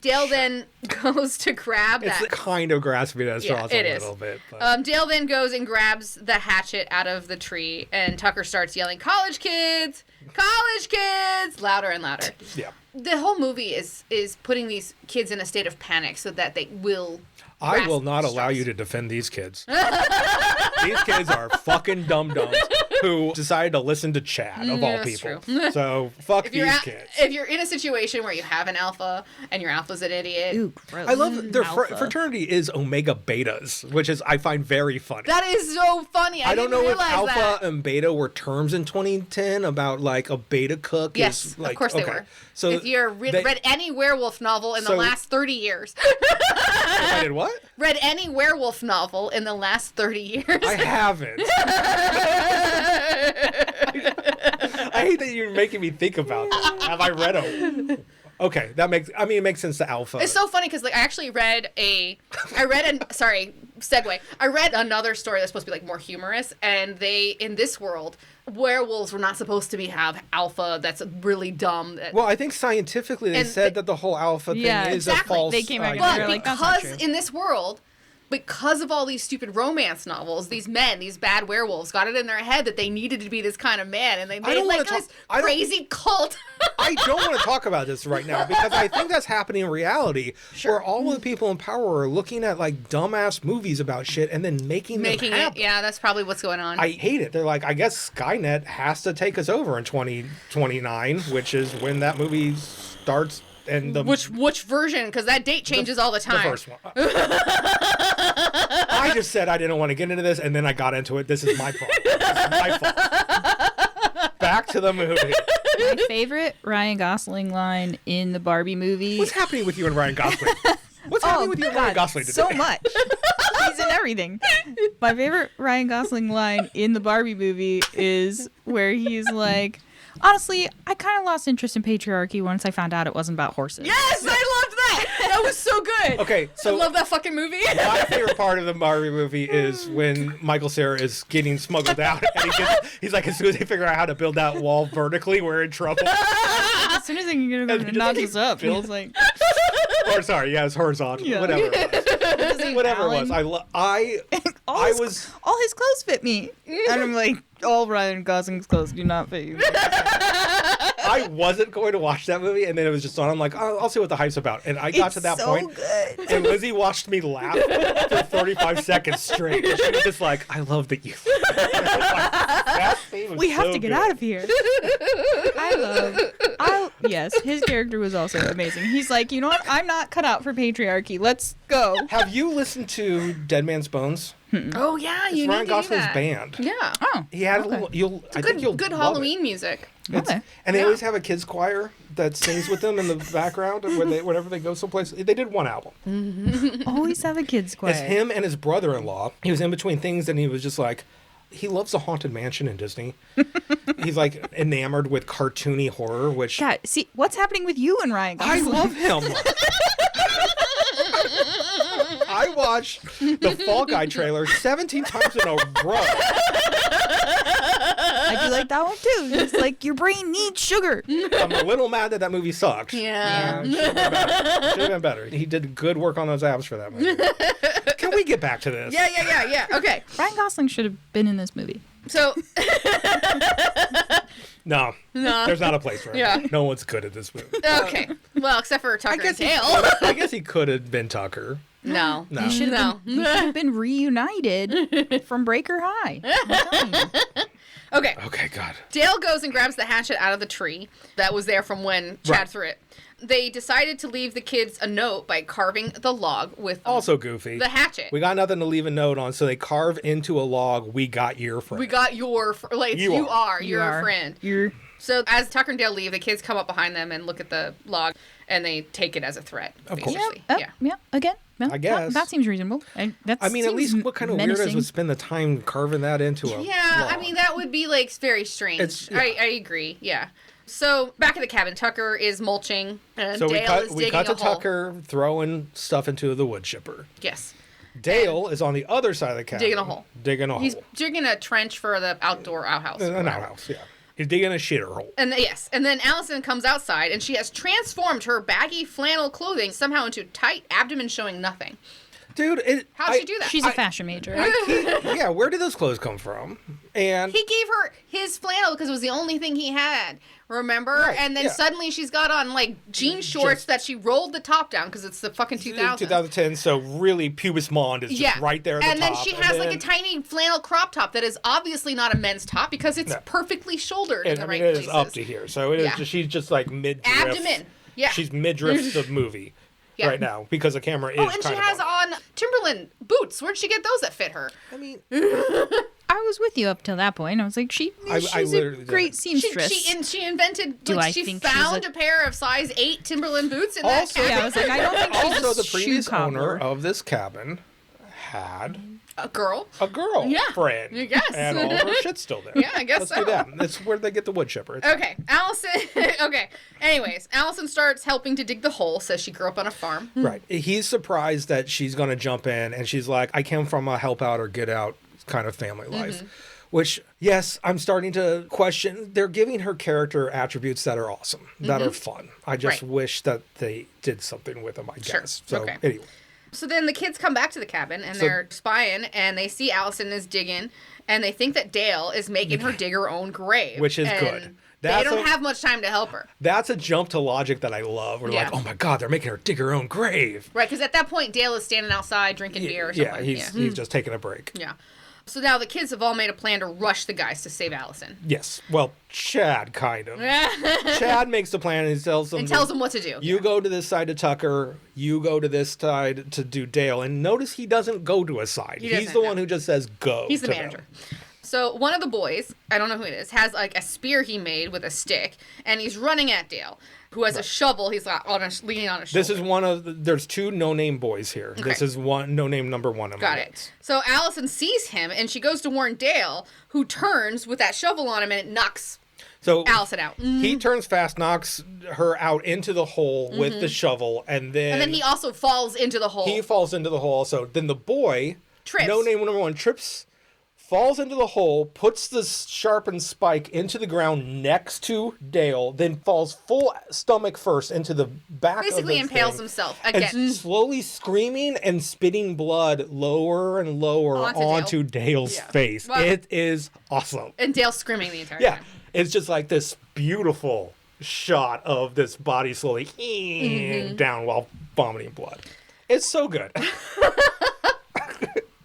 Dale then goes to grab It's that. kind of grasping at straws it a is. little bit. But Dale then goes and grabs the hatchet out of the tree, and Tucker starts yelling, college kids! College kids! Louder and louder. yeah. The whole movie is putting these kids in a state of panic so that they will. I will not allow you to defend these kids. These kids are fucking dum-dums who decided to listen to Chad, of all that's people. true. So, fuck these kids. If you're in a situation where you have an alpha and your alpha's an idiot, Ooh, gross. I love their Alpha. fraternity is Omega Betas, which is I find very funny. that is so funny. I don't didn't know if realize alpha that. and beta were terms in 2010 about like a beta cook. Yes, is like, of course they okay. were. So if you're read any werewolf novel in the So- last 30 years, I did what? read any werewolf novel in the last 30 years. I haven't. I hate that you're making me think about that. Have I read a? Okay, that makes. I mean, it makes sense to alpha. It's so funny because like I actually read sorry, segue. I read another story that's supposed to be like more humorous, and they in this world werewolves were not supposed to have alpha. That's really dumb. Well, I think scientifically they And said that the whole alpha thing Yeah, is exactly. a false. They came out and idea. But They're like, "That's not because true." in this world, because of all these stupid romance novels, these men, these bad werewolves, got it in their head that they needed to be this kind of man, and they made don't like wanna this I don't- crazy cult. I don't want to talk about this right now because I think that's happening in reality, where all of the people in power are looking at like dumbass movies about shit and then making them happen. Yeah, that's probably what's going on. I hate it. They're like, I guess Skynet has to take us over in 2029, which is when that movie starts. And the Which version? Because that date changes all the time. The first one. I just said I didn't want to get into this, and then I got into it. This is my fault. This is my fault. Back to the movie. My favorite Ryan Gosling line in the Barbie movie. What's happening with you and Ryan Gosling? What's happening with you and Ryan Gosling today? So much. He's in everything. My favorite Ryan Gosling line in the Barbie movie is where he's like, honestly, I kind of lost interest in patriarchy once I found out it wasn't about horses. Yes, I loved that. That was so good. Okay, so I love that fucking movie. my favorite part of the Barbie movie is when Michael Cera is getting smuggled out, and he's like, as soon as they figure out how to build that wall vertically, we're in trouble. As soon as they can get him to notch us up, he's like, Or sorry, yeah, it's horizontal. Yeah. Whatever it was. Whatever it was. I was. all his clothes fit me, and I'm like, all Ryan Gosling's clothes do not fit you. I wasn't going to watch that movie, and then it was just on. I'm like, I'll see what the hype's about. And I got to that point, good. and Lizzie watched me laugh for 35 seconds straight. And she was just like, I love that you. We have to get out of here. Yes, his character was also amazing. He's like, you know what? I'm not cut out for patriarchy. Let's go. Have you listened to Dead Man's Bones? Oh yeah, It's you Ryan need to do Gosling's that. band. Yeah. Oh, He had a okay. little. I think you'll Good love Halloween it. music. Okay. And they always have a kids choir that sings with them in the background whenever they go someplace. They did one album. Always have a kids choir. It's him and his brother-in-law. He was in between things, and he was just like, he loves a haunted mansion in Disney. He's like enamored with cartoony horror, which God, see what's happening with you and Ryan I Gosling. love him. I watched the Fall Guy trailer 17 times in a row. I do like that one too. It's like your brain needs sugar. I'm a little mad that movie sucked. Yeah. Should have been better. He did good work on those abs for that movie. Can we get back to this? Yeah. Okay. Ryan Gosling should have been in this movie. So No. There's not a place for him. Yeah. No one's good at this movie. okay. Well, except for Tucker and Dale. I guess he could have been Tucker. No. No. They should have been reunited from Breaker High. I'm telling you. Okay. Okay, God. Dale goes and grabs the hatchet out of the tree that was there from when Chad Right. threw it. They decided to leave the kids a note by carving the log with Also goofy. the hatchet. We got nothing to leave a note on, so they carve into a log, we got your friend. We got your you are your friend. You're So as Tucker and Dale leave, the kids come up behind them and look at the log, and they take it as a threat. Of course. basically. yeah. Again. Well, I guess. that seems reasonable. I mean, at least what kind of weirdos would spend the time carving that into a Yeah, log? I mean, that would be, like, very strange. It's- yeah. I agree, yeah. So, back at the cabin, Tucker is mulching, and So Dale is we digging cut a to hole. Tucker throwing stuff into the wood chipper. Yes. Dale is on the other side of the cabin. Digging a hole. Digging a He's hole. digging a trench for the outdoor outhouse. or An whatever. outhouse, yeah. He's digging a shitter hole. And yes, and then Allison comes outside, and she has transformed her baggy flannel clothing somehow into tight abdomen showing nothing. Dude, How'd she do that? She's a fashion major. yeah, where did those clothes come from? And He gave her his flannel because it was the only thing he had. Remember? Right, and then yeah. suddenly she's got on like jean shorts that she rolled the top down because it's the fucking 2000s. 2010, so really pubis mond is just right there at the and top. then she has like a tiny flannel crop top that is obviously not a men's top because it's No. perfectly shouldered in And the I right mean, it places. is up to here, so it is. Yeah. She's just like mid-drift. Abdomen. Yeah. She's mid-drift the movie Yeah. right now because the camera is Oh, and she kind of has on Timberland boots. Where'd she get those that fit her? I mean, I was with you up till that point. I was like, she's I a literally great did. seamstress. She invented. Do Like, I she think she's found a- a pair of size 8 Timberland boots in that Also- cabin. Yeah, I was like, I don't think she's also a the previous shoe cobbler. owner of this cabin had A girl. a girl Yeah. friend. I guess. And all of her shit's still there. Yeah, I guess Let's so. do that. That's where they get the wood chipper. Okay, Allison. Okay. Anyways, Allison starts helping to dig the hole. Says she grew up on a farm. Right. He's surprised that she's going to jump in, and she's like, I came from a help out or get out kind of family life. Which, yes, I'm starting to question. They're giving her character attributes that are awesome, that are fun. I just Right. wish that they did something with them, I Sure. guess. So, Okay. anyway. So then the kids come back to the cabin and they're spying and they see Allison is digging and they think that Dale is making her dig her own grave. Which is and good. They That's don't a- have much time to help her. That's a jump to logic that I love. We're Yeah. like, oh my God, they're making her dig her own grave. Right, because at that point Dale is standing outside drinking beer or something. Yeah, he's just taking a break. Yeah. So now the kids have all made a plan to rush the guys to save Allison. Yes. Well, Chad, kind of. Chad makes the plan and he tells them, what to do. You go to this side to Tucker, you go to this side to do Dale. And notice he doesn't go to a side. He He's doesn't, the no. one who just says go. He's the to manager. them. So one of the boys, I don't know who it is, has like a spear he made with a stick, and he's running at Dale, who has a shovel. He's leaning on a shoulder. This is one of there's 2 no-name boys here. Okay. This is one no-name number 1. Got it. So Allison sees him, and she goes to warn Dale, who turns with that shovel on him, and it knocks Allison out. He turns fast, knocks her out into the hole with the shovel, and then he also falls into the hole. He falls into the hole also. Then the boy, trips. No-name number 1, trips, falls into the hole, puts the sharpened spike into the ground next to Dale, then falls full stomach first into the back Basically of the impales thing, himself again. and slowly screaming and spitting blood lower and lower onto Dale's face. Wow. It is awesome. And Dale's screaming the entire time. It's just like this beautiful shot of this body slowly down while vomiting blood. It's so good.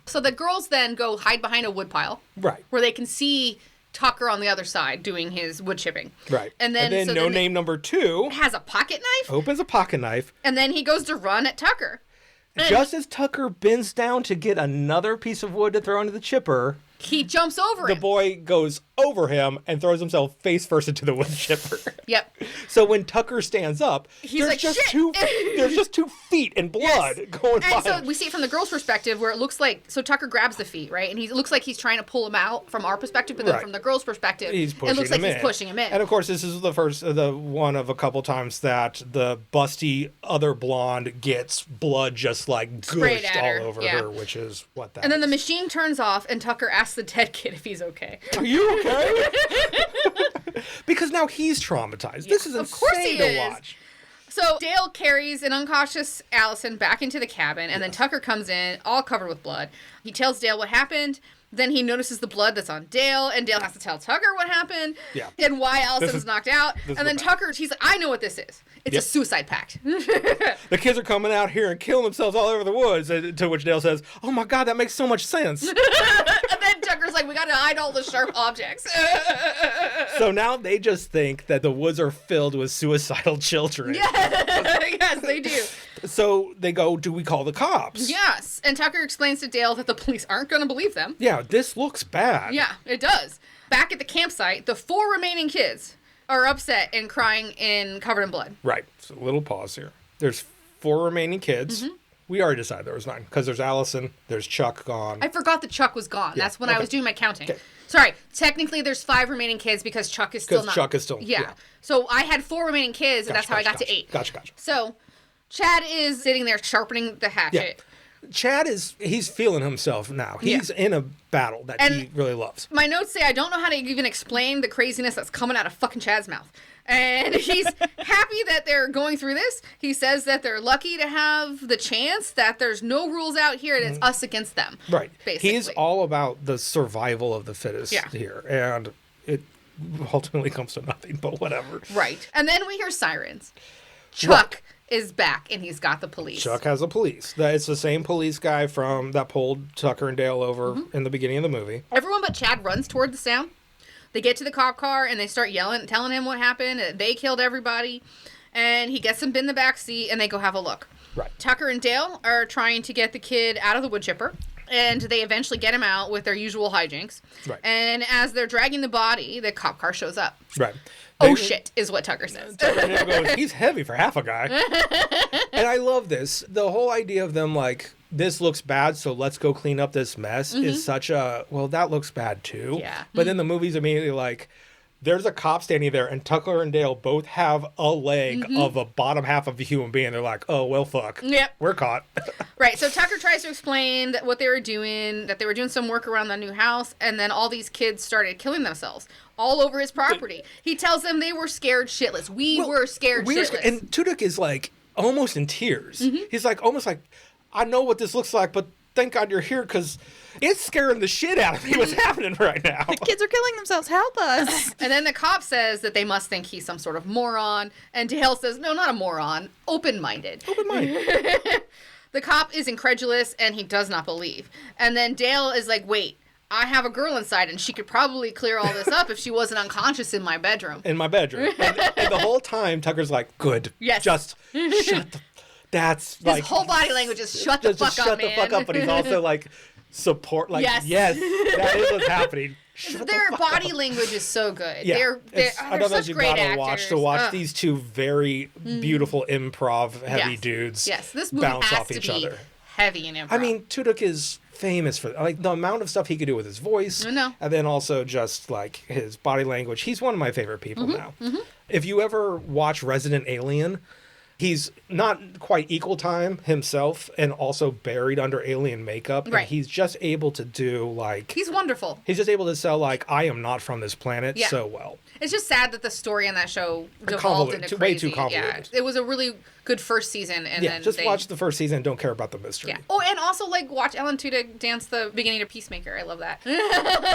So the girls then go hide behind a woodpile. Right. Where they can see Tucker on the other side doing his wood chipping. Right. And then no-name number 2 has a pocket knife. Opens a pocket knife. And then he goes to run at Tucker. Just as Tucker bends down to get another piece of wood to throw into the chipper, he jumps over him. The boy goes over him and throws himself face first into the wood chipper. Yep. So when Tucker stands up, he's like, just shit! There's just 2 feet and blood going by. And so we see it from the girl's perspective where it looks like, so Tucker grabs the feet, right? And it looks like he's trying to pull him out from our perspective, but then from the girl's perspective, it looks like he's pushing him in. And of course, this is the one of a couple times that the busty other blonde gets blood just like gushed all over her, which is what that And then is. the machine turns off and Tucker asks the dead kid if he's okay. Are you okay? Because now he's traumatized. This is insane to watch. So Dale carries an unconscious Allison back into the cabin, and then Tucker comes in, all covered with blood. He tells Dale what happened. Then he notices the blood that's on Dale, and Dale has to tell Tucker what happened and why Allison's knocked out. And then Tucker, he's like, I know what this is. It's a suicide pact. The kids are coming out here and killing themselves all over the woods, to which Dale says, oh my God, that makes so much sense. And then Tucker's like, we got to hide all the sharp objects. So now they just think that the woods are filled with suicidal children. Yes, they do. So they go, do we call the cops? Yes. And Tucker explains to Dale that the police aren't going to believe them. Yeah, this looks bad. Yeah, it does. Back at the campsite, the 4 remaining kids are upset and crying and covered in blood. Right. So a little pause here. There's 4 remaining kids. We already decided there was 9 because there's Allison, there's Chuck gone. I forgot that Chuck was gone. That's when I was doing my counting. Sorry, technically there's 5 remaining kids because Chuck is still not. Chuck is still. Yeah. So I had 4 remaining kids, and that's how I got to 8. Gotcha. So Chad is sitting there sharpening the hatchet. Yeah. Chad he's feeling himself now. He's in a battle that he really loves. My notes say I don't know how to even explain the craziness that's coming out of fucking Chad's mouth. And he's happy that they're going through this. He says that they're lucky to have the chance, that there's no rules out here, and it's us against them. Right. Basically. He's all about the survival of the fittest here. And it ultimately comes to nothing, but whatever. Right. And then we hear sirens. Chuck is back, and he's got the police. Chuck has the police. It's the same police guy that pulled Tucker and Dale over in the beginning of the movie. Everyone but Chad runs toward the sound. They get to the cop car, and they start yelling, telling him what happened. They killed everybody. And he gets them in the back seat, and they go have a look. Right. Tucker and Dale are trying to get the kid out of the wood chipper. And they eventually get him out with their usual hijinks. Right. And as they're dragging the body, the cop car shows up. Right. Oh, shit, is what Tucker says. Tucker goes, he's heavy for half a guy. And I love this. The whole idea of them like, this looks bad, so let's go clean up this mess is such a, well, that looks bad too. Yeah. But then the movie's immediately like, there's a cop standing there, and Tucker and Dale both have a leg of a bottom half of a human being. They're like, oh, well, fuck. Yep. We're caught. Right. So Tucker tries to explain what they were doing, that they were doing some work around the new house, and then all these kids started killing themselves all over his property. He tells them they were scared shitless. We were scared shitless. And Tudyk is like almost in tears. He's like, almost like, I know what this looks like, but thank God you're here because it's scaring the shit out of me what's happening right now. The kids are killing themselves. Help us. And then the cop says that they must think he's some sort of moron. And Dale says, no, not a moron. Open-minded. Open-minded. The cop is incredulous and he does not believe. And then Dale is like, wait, I have a girl inside and she could probably clear all this up if she wasn't unconscious in my bedroom. In my bedroom. And the whole time, Tucker's like, good. Yes. Just shut the... That's His like... whole body language is shut the fuck up, man. Shut the fuck up. But he's also like, support. Like, Yes. yes, that is what's happening. Their body language is so good. Yeah, They're I know that such you great gotta actors. watch these two very beautiful improv heavy dudes. Yes, this movie bounce has off to each be other. heavy in improv. I mean, Tudyk is famous for like the amount of stuff he could do with his voice, I know. and then also just like his body language. He's one of my favorite people now. If you ever watch Resident Alien, he's not quite equal time himself and also buried under alien makeup. Right. And he's just able to do like... he's wonderful. He's just able to sell like, I am not from this planet so well. It's just sad that the story in that show devolved Convoluted, into way crazy. too convoluted. Yeah, it was a really good first season, and then just watch the first season and don't care about the mystery. Yeah. Oh, and also like watch Ellen Tudyk dance the beginning of Peacemaker. I love that.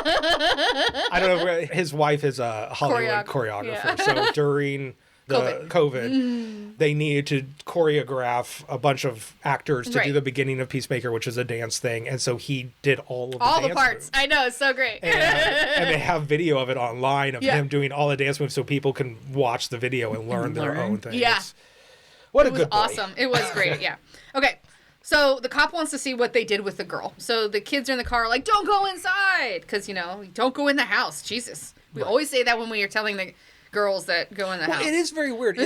I don't know where his wife is a Hollywood choreographer. Yeah. So during the COVID, they needed to choreograph a bunch of actors to do the beginning of Peacemaker, which is a dance thing. And so he did all of all the the dance parts. moves. I know, it's so great. And they have video of it online of him doing all the dance moves so people can watch the video and learn their own things. Yeah. What a It was good boy. awesome. It was great. Yeah. Okay. So the cop wants to see what they did with the girl. So the kids are in the car like, don't go inside. Because, don't go in the house. Jesus. We always say that when we are telling the girls that go in the house. It is very weird.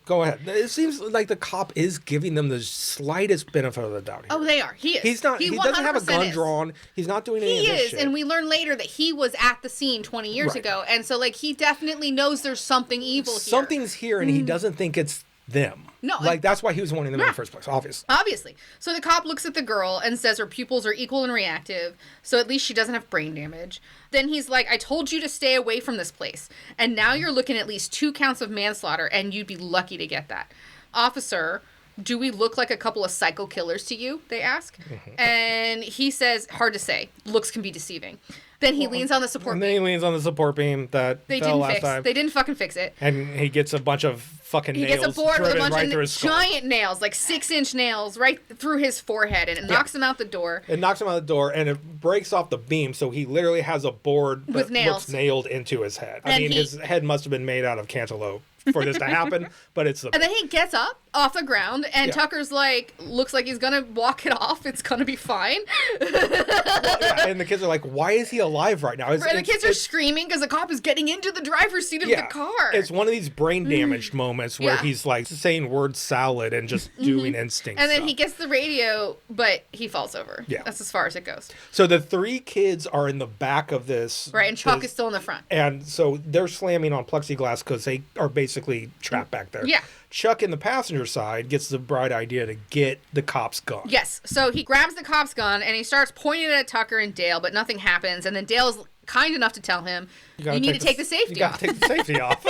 Go ahead. It seems like the cop is giving them the slightest benefit of the doubt here. Oh, they are. He is. He's not. He doesn't have a 100% gun is. drawn. He's not doing any He of this is, shit. and we learn later that he was at the scene 20 years Right. ago. And so, he definitely knows there's something evil here. Something's here, and he doesn't think it's them. No, that's why he was wanting them in the first place, obviously. Obviously. So the cop looks at the girl and says her pupils are equal and reactive, so at least she doesn't have brain damage. Then he's like, I told you to stay away from this place. And now you're looking at least 2 counts of manslaughter, and you'd be lucky to get that. Officer, do we look like a couple of psycho killers to you? They ask. And he says, hard to say. Looks can be deceiving. Then he leans on the support And beam. then he leans on the support beam that They fell didn't last fix. time. They didn't fucking fix it. And he gets a bunch of fucking He nails gets a board with a driven bunch right through of his skull. giant nails, like 6-inch nails, right through his forehead, and it knocks him out the door. It knocks him out the door, and it breaks off the beam, so he literally has a board that With nails. looks nailed into his head. I And mean, his head must have been made out of cantaloupe for this to happen, but it's the... And then he gets up off the ground, and Yeah. Tucker's like, looks like he's gonna walk it off. It's gonna be fine. and the kids are like, why is he alive right now? And the kids are screaming because the cop is getting into the driver's seat of the car. It's one of these brain damaged moments where Yeah. he's like saying word salad and just doing instinct and then stuff. he gets the radio, but he falls over. Yeah. That's as far as it goes. So the 3 kids are in the back of this. Right, and Chuck this- is still in the front. And so they're slamming on plexiglass because they are basically trapped back there. Yeah. Chuck in the passenger side gets the bright idea to get the cop's gun. Yes. So he grabs the cop's gun and he starts pointing it at Tucker and Dale, but nothing happens. And then Dale's kind enough to tell him, you need to take the safety You gotta off. take the safety off.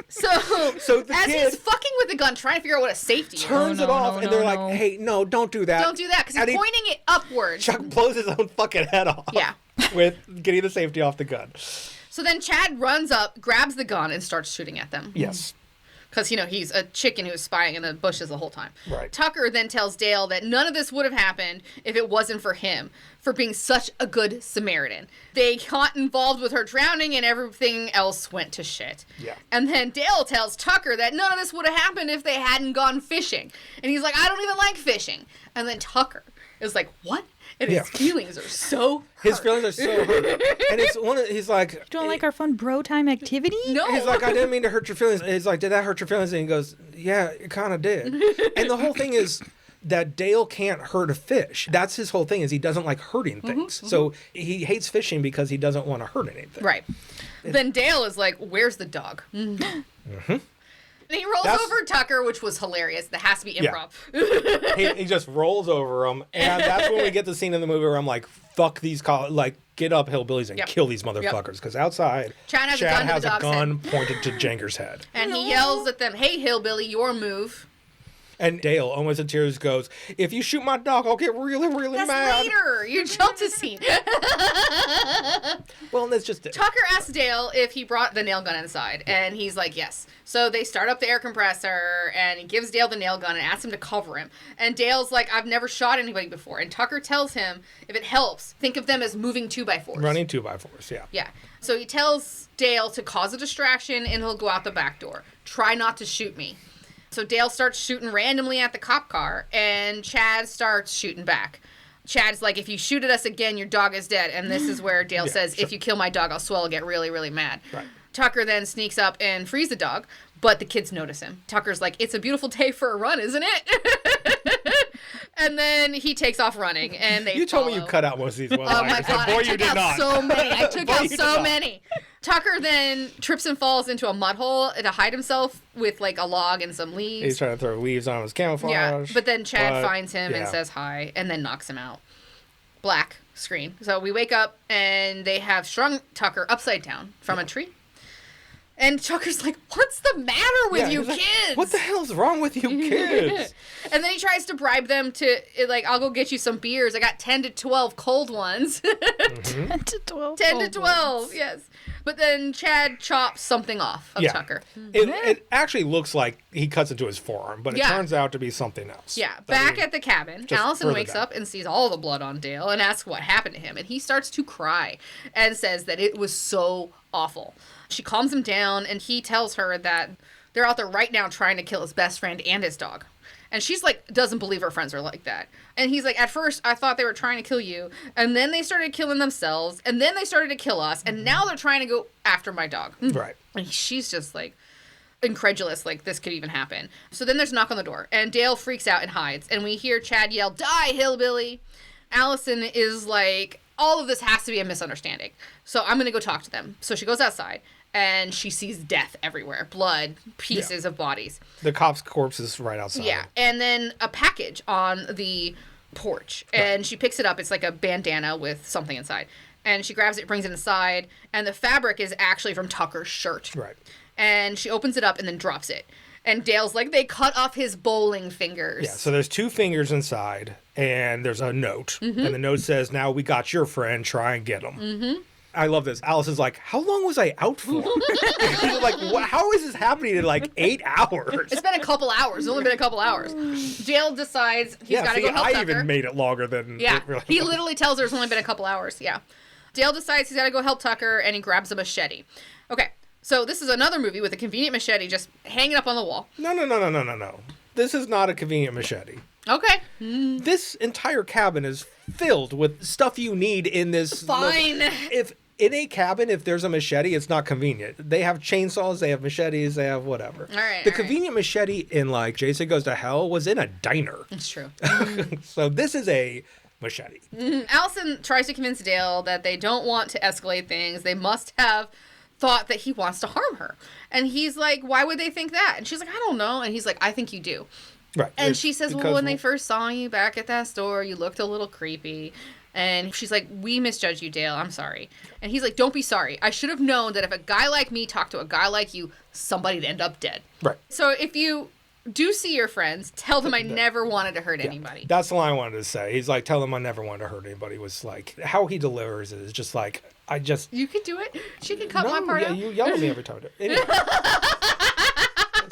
So the as kid he's fucking with the gun, trying to figure out what a safety is. Turns it off, and they're like, hey, no, don't do that. Don't do that, because And he's pointing it upwards. Chuck blows his own fucking head off. Yeah. With getting the safety off the gun. So then Chad runs up, grabs the gun, and starts shooting at them. Yes. Because, he's a chicken who's spying in the bushes the whole time. Right. Tucker then tells Dale that none of this would have happened if it wasn't for him, for being such a good Samaritan. They got involved with her drowning and everything else went to shit. Yeah. And then Dale tells Tucker that none of this would have happened if they hadn't gone fishing. And he's like, I don't even like fishing. And then Tucker is like, what? And his feelings are so hurt. His feelings are so hurt. And it's he's like... Don't like our fun bro time activity? No. He's like, I didn't mean to hurt your feelings. He's like, did that hurt your feelings? And he goes, yeah, it kind of did. And the whole thing is that Dale can't hurt a fish. That's his whole thing, is he doesn't like hurting things. So he hates fishing because he doesn't want to hurt anything. Right. Then Dale is like, where's the dog? And he rolls over Tucker, which was hilarious. That has to be improv. He just rolls over him. And that's when we get the scene in the movie where I'm like, fuck these, get up, hillbillies, and kill these motherfuckers. Because outside, Chad has a gun to the dog's pointed to Jenger's head. And he yells at them, hey, hillbilly, your move. And Dale, almost in tears, goes, if you shoot my dog, I'll get really, really That's mad. later. You jumped a scene. Well, that's just it. Tucker asks Dale if he brought the nail gun inside, and he's like, yes. So they start up the air compressor, and he gives Dale the nail gun and asks him to cover him. And Dale's like, I've never shot anybody before. And Tucker tells him, if it helps, think of them as moving 2x4s. Running 2x4s, yeah. Yeah. So he tells Dale to cause a distraction, and he'll go out the back door. Try not to shoot me. So Dale starts shooting randomly at the cop car, and Chad starts shooting back. Chad's like, if you shoot at us again, your dog is dead. And this is where Dale says, if you kill my dog, I'll swell and get really, really mad. Right. Tucker then sneaks up and frees the dog, but the kids notice him. Tucker's like, it's a beautiful day for a run, isn't it? And then he takes off running, and they You told me you cut out most of these Oh my God, boy, I you took did out not. so many. I took Boy, out you did so not. many. Tucker then trips and falls into a mud hole to hide himself with like a log and some leaves. He's trying to throw leaves on his camouflage. Yeah, but then Chad but, finds him and yeah. says hi, and then knocks him out. Black screen. So we wake up, and they have strung Tucker upside down from a tree. And Tucker's like, what's the matter with you he's like, kids? what the hell's wrong with you kids? And then he tries to bribe them to, like, I'll go get you some beers. I got 10 to 12 cold ones. 10 to 12. 10 to 12, yes. But then Chad chops something off of Tucker. It actually looks like he cuts into his forearm, but it turns out to be something else. Yeah, back at the cabin, Allison wakes up and sees all the blood on Dale and asks what happened to him. And he starts to cry and says that it was so awful. She calms him down, and he tells her that they're out there right now trying to kill his best friend and his dog. And she's like, doesn't believe her friends are like that. And he's like, at first, I thought they were trying to kill you. And then they started killing themselves. And then they started to kill us. And now they're trying to go after my dog. Right. And she's just like incredulous, like this could even happen. So then there's a knock on the door. And Dale freaks out and hides. And we hear Chad yell, die, hillbilly. Allison is like, all of this has to be a misunderstanding. So I'm going to go talk to them. So she goes outside. And she sees death everywhere. Blood, pieces of bodies. The cop's corpse is right outside. Yeah. And then a package on the porch. And she picks it up. It's like a bandana with something inside. And she grabs it, brings it inside. And the fabric is actually from Tucker's shirt. Right. And she opens it up and then drops it. And Dale's like, they cut off his bowling fingers. Yeah, so there's 2 fingers inside. And there's a note. And the note says, now we got your friend. Try and get him. I love this. Allison's like, how long was I out for? Like, how is this happening in like 8 hours? It's been a couple hours. It's only been a couple hours. Dale decides he's got to go help I Tucker. even made it longer than Yeah, it really he was. literally tells her it's only been a couple hours. Yeah. Dale decides he's got to go help Tucker, and he grabs a machete. Okay, so this is another movie with a convenient machete just hanging up on the wall. No. This is not a convenient machete. Okay. This entire cabin is filled with stuff you need in this. Fine. If in a cabin, if there's a machete, it's not convenient. They have chainsaws, they have machetes, they have whatever. All right. The convenient machete in like Jason Goes to Hell was in a diner. It's true. So this is a machete. Allison tries to convince Dale that they don't want to escalate things. They must have thought that he wants to harm her. And he's like, why would they think that? And she's like, I don't know. And he's like, I think you do. Right. And It's she says, well, because when they first saw you back at that store, you looked a little creepy. And she's like, we misjudged you, Dale. I'm sorry. And he's like, don't be sorry. I should have known that if a guy like me talked to a guy like you, somebody'd end up dead. Right. So if you do see your friends, tell them I never wanted to hurt anybody. That's the line I wanted to say. He's like, tell them I never wanted to hurt anybody. Was like, how he delivers it is just like, I just. You could do it. She could cut my part out. You yell at me every time I do it. Anyway.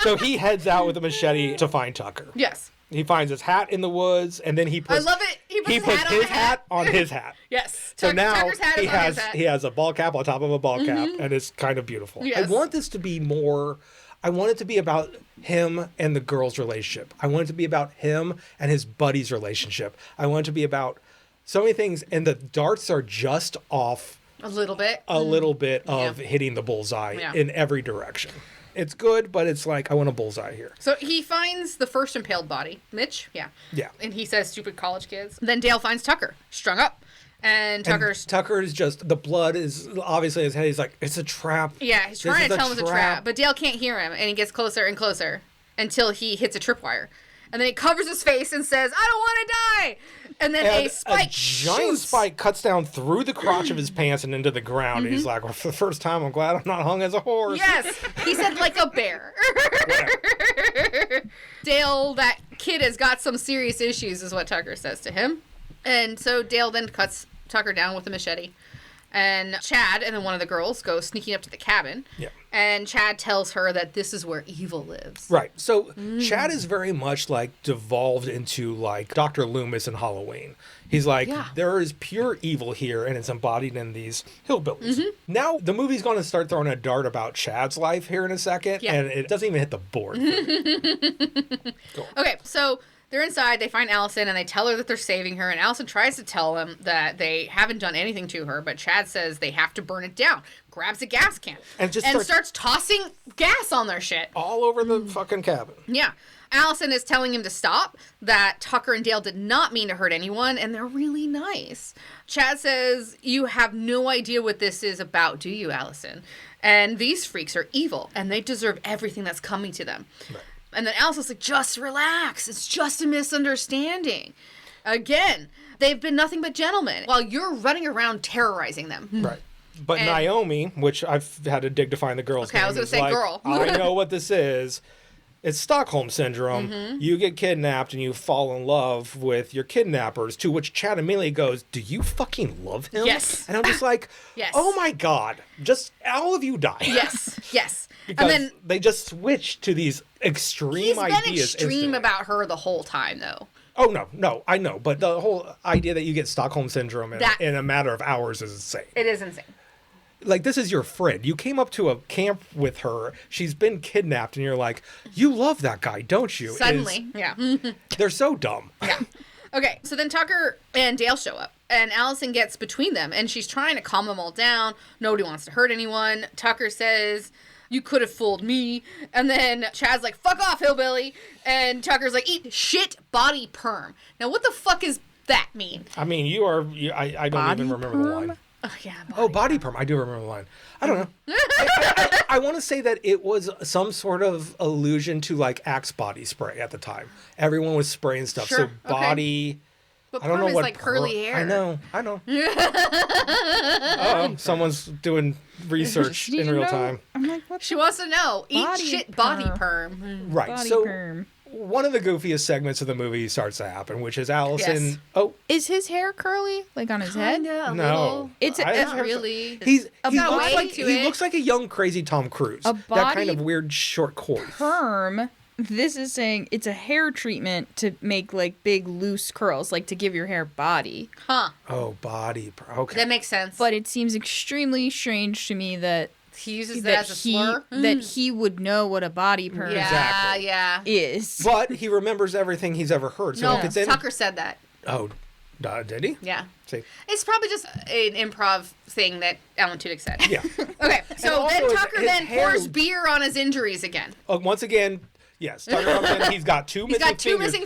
So he heads out with a machete to find Tucker. Yes. He finds his hat in the woods, and then he puts. I love it. He puts his hat on his hat. Yes. So now Tucker's hat he is on has his hat. he has a ball cap on top of a ball cap, and it's kind of beautiful. Yes. I want this to be more. I want it to be about him and the girl's relationship. I want it to be about him and his buddy's relationship. I want it to be about so many things, and the darts are just off A little bit. a little bit of Yeah. hitting the bullseye Yeah. in every direction. It's good, but it's like, I want a bullseye here. So he finds the first impaled body, Mitch. Yeah. Yeah. And he says, stupid college kids. Then Dale finds Tucker, strung up. And Tucker's... Tucker is just, the blood is obviously in his head. He's like, it's a trap. Yeah, he's This trying is to tell him it's a trap. But Dale can't hear him, and he gets closer and closer until he hits a tripwire. And then he covers his face and says, I don't want to die! And then And a spike a giant shoots. spike cuts down through the crotch of his pants and into the ground. And he's like, well, for the first time, I'm glad I'm not hung as a horse. Yes, he said like a bear. Dale, that kid has got some serious issues, is what Tucker says to him. And so Dale then cuts Tucker down with a machete. And Chad and then one of the girls go sneaking up to the cabin. Yeah. And Chad tells her that this is where evil lives. Right. So Chad is very much like devolved into like Dr. Loomis in Halloween. He's like, Yeah. there is pure evil here, and it's embodied in these hillbillies. Now, the movie's going to start throwing a dart about Chad's life here in a second, Yeah. and it doesn't even hit the board. Cool. Okay, so they're inside. They find Allison, and they tell her that they're saving her. And Allison tries to tell them that they haven't done anything to her, but Chad says they have to burn it down. Grabs a gas can and starts tossing gas on their shit all over the fucking cabin. Yeah. Allison is telling him to stop, that Tucker and Dale did not mean to hurt anyone, and they're really nice. Chad says, you have no idea what this is about, do you, Allison? And these freaks are evil, and they deserve everything that's coming to them. Right. And then Allison's like, just relax. It's just a misunderstanding. Again, they've been nothing but gentlemen while you're running around terrorizing them. Right. But Naomi, which I've had to dig to find the girl's name, I was going to say girl. I know what this is. It's Stockholm Syndrome. Mm-hmm. You get kidnapped and you fall in love with your kidnappers, to which Chad immediately goes, do you fucking love him? Yes. And I'm just like, yes. Oh my God, just all of you die. Yes, yes. Because and then they just switch to these extreme ideas. He's been extreme instantly. about her the whole time, though. Oh, no, I know. But the whole idea that you get Stockholm Syndrome in a matter of hours is insane. It is insane. Like, this is your friend. You came up to a camp with her. She's been kidnapped, and you're like, you love that guy, don't you? Suddenly, yeah. They're so dumb. Yeah. Okay, so then Tucker and Dale show up, and Allison gets between them, and she's trying to calm them all down. Nobody wants to hurt anyone. Tucker says, you could have fooled me. And then Chad's like, fuck off, hillbilly. And Tucker's like, eat shit body perm. Now, what the fuck does that mean? I mean, I don't even remember the line. Oh, yeah. Body perm. I do remember the line. I don't know. I want to say that it was some sort of allusion to, like, Axe body spray at the time. Everyone was spraying stuff. Sure. So body... But I don't know perm what is like curly hair. I know. Oh, someone's doing research in real time. I'm like, what? She wants to know. Eat Body shit body perm. Right. Body so perm. one of the goofiest segments of the movie starts to happen, which is Allison. Yes. Oh, Is his hair curly, like on his head? no. It's Not really. He way looks to he it. looks like a young crazy Tom Cruise. That kind of weird short coif. Perm. This is saying it's a hair treatment to make like big loose curls, like to give your hair body. Huh. Oh, body. Okay. That makes sense. But it seems extremely strange to me that he uses that as a slur. That he would know what a body perm Exactly. is. But he remembers everything he's ever heard. So No, if it's in... Tucker said that. Oh, did he? Yeah. See. It's probably just an improv thing that Alan Tudyk said. Yeah. Okay, so also then his Tucker hair- pours beer on his injuries again. Once again, yes. Tucker comes in, he's got two missing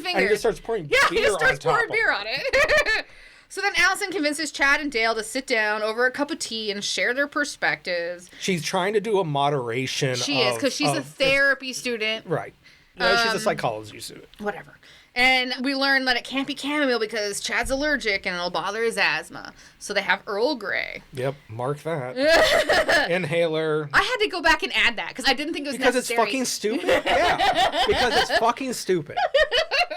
fingers. And he just starts pouring beer on top. Yeah, he just starts pouring of beer on it. So then Allison convinces Chad and Dale to sit down over a cup of tea and share their perspectives. She's trying to do a moderation. She is, because she's a therapy student. Right. No, she's a psychology student. Whatever. And we learn that it can't be chamomile because Chad's allergic and it'll bother his asthma. So they have Earl Grey. Yep, mark that. Inhaler. I had to go back and add that because I didn't think it was necessary. Because it's fucking stupid? Yeah. Because it's fucking stupid.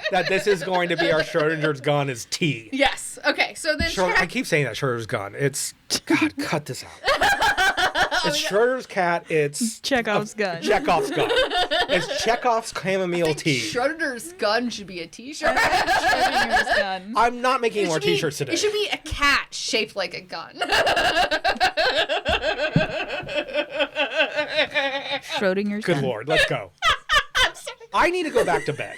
That this is going to be our Schrodinger's gun is tea. Yes. Okay, so then I keep saying that, Schrodinger's gun. It's... God, cut this out. It's Schrodinger's cat. It's... Chekhov's gun. Chekhov's gun. It's Chekhov's chamomile tea. Schrodinger's gun should be a t-shirt. Schrodinger's gun. I'm not making more t-shirts today. It should be a cat shaped like a gun. Schrodinger's Good gun. Lord, let's go. I need to go back to bed.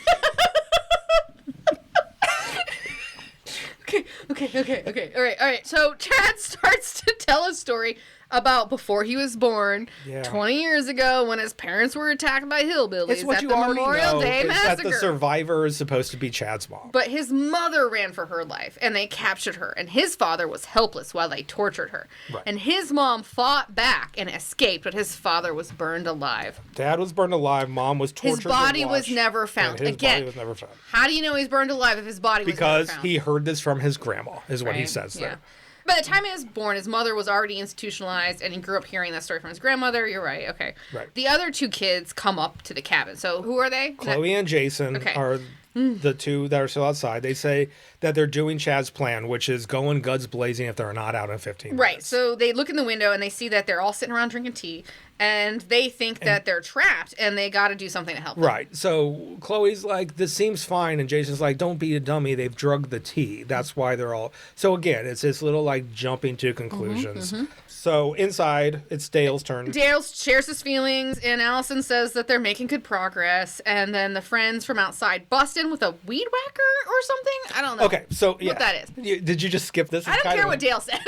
Okay. All right. So Chad starts to tell a story about before he was born, 20 years ago, when his parents were attacked by hillbillies It's what at you the already Memorial know, Day is that Massacre. the survivor is supposed to be Chad's mom. But his mother ran for her life, and they captured her, and his father was helpless while they tortured her. Right. And his mom fought back and escaped, but his father was burned alive. Dad was burned alive. Mom was tortured. His body and was washed, never found. and his Again, body was never found. how do you know he's burned alive if his body was Because never found? he heard this from his grandma, is what he Right? says there. By the time he was born, his mother was already institutionalized, and he grew up hearing that story from his grandmother. You're right. Okay. Right. The other two kids come up to the cabin. So who are they? Chloe and Jason are the two that are still outside. They say that they're doing Chad's plan, which is going guns blazing if they're not out in 15 minutes. Right. So they look in the window and they see that they're all sitting around drinking tea. and they think that they're trapped and they got to do something to help them. Right. So Chloe's like, this seems fine. And Jason's like, don't be a dummy. They've drugged the tea. That's why they're all. So again, it's this little like jumping to conclusions. So inside, it's Dale's turn. Dale shares his feelings, and Allison says that they're making good progress. And then the friends from outside bust in with a weed whacker or something. I don't know. Okay, so yeah. What that is. Did you just skip this? I don't care what Dale said.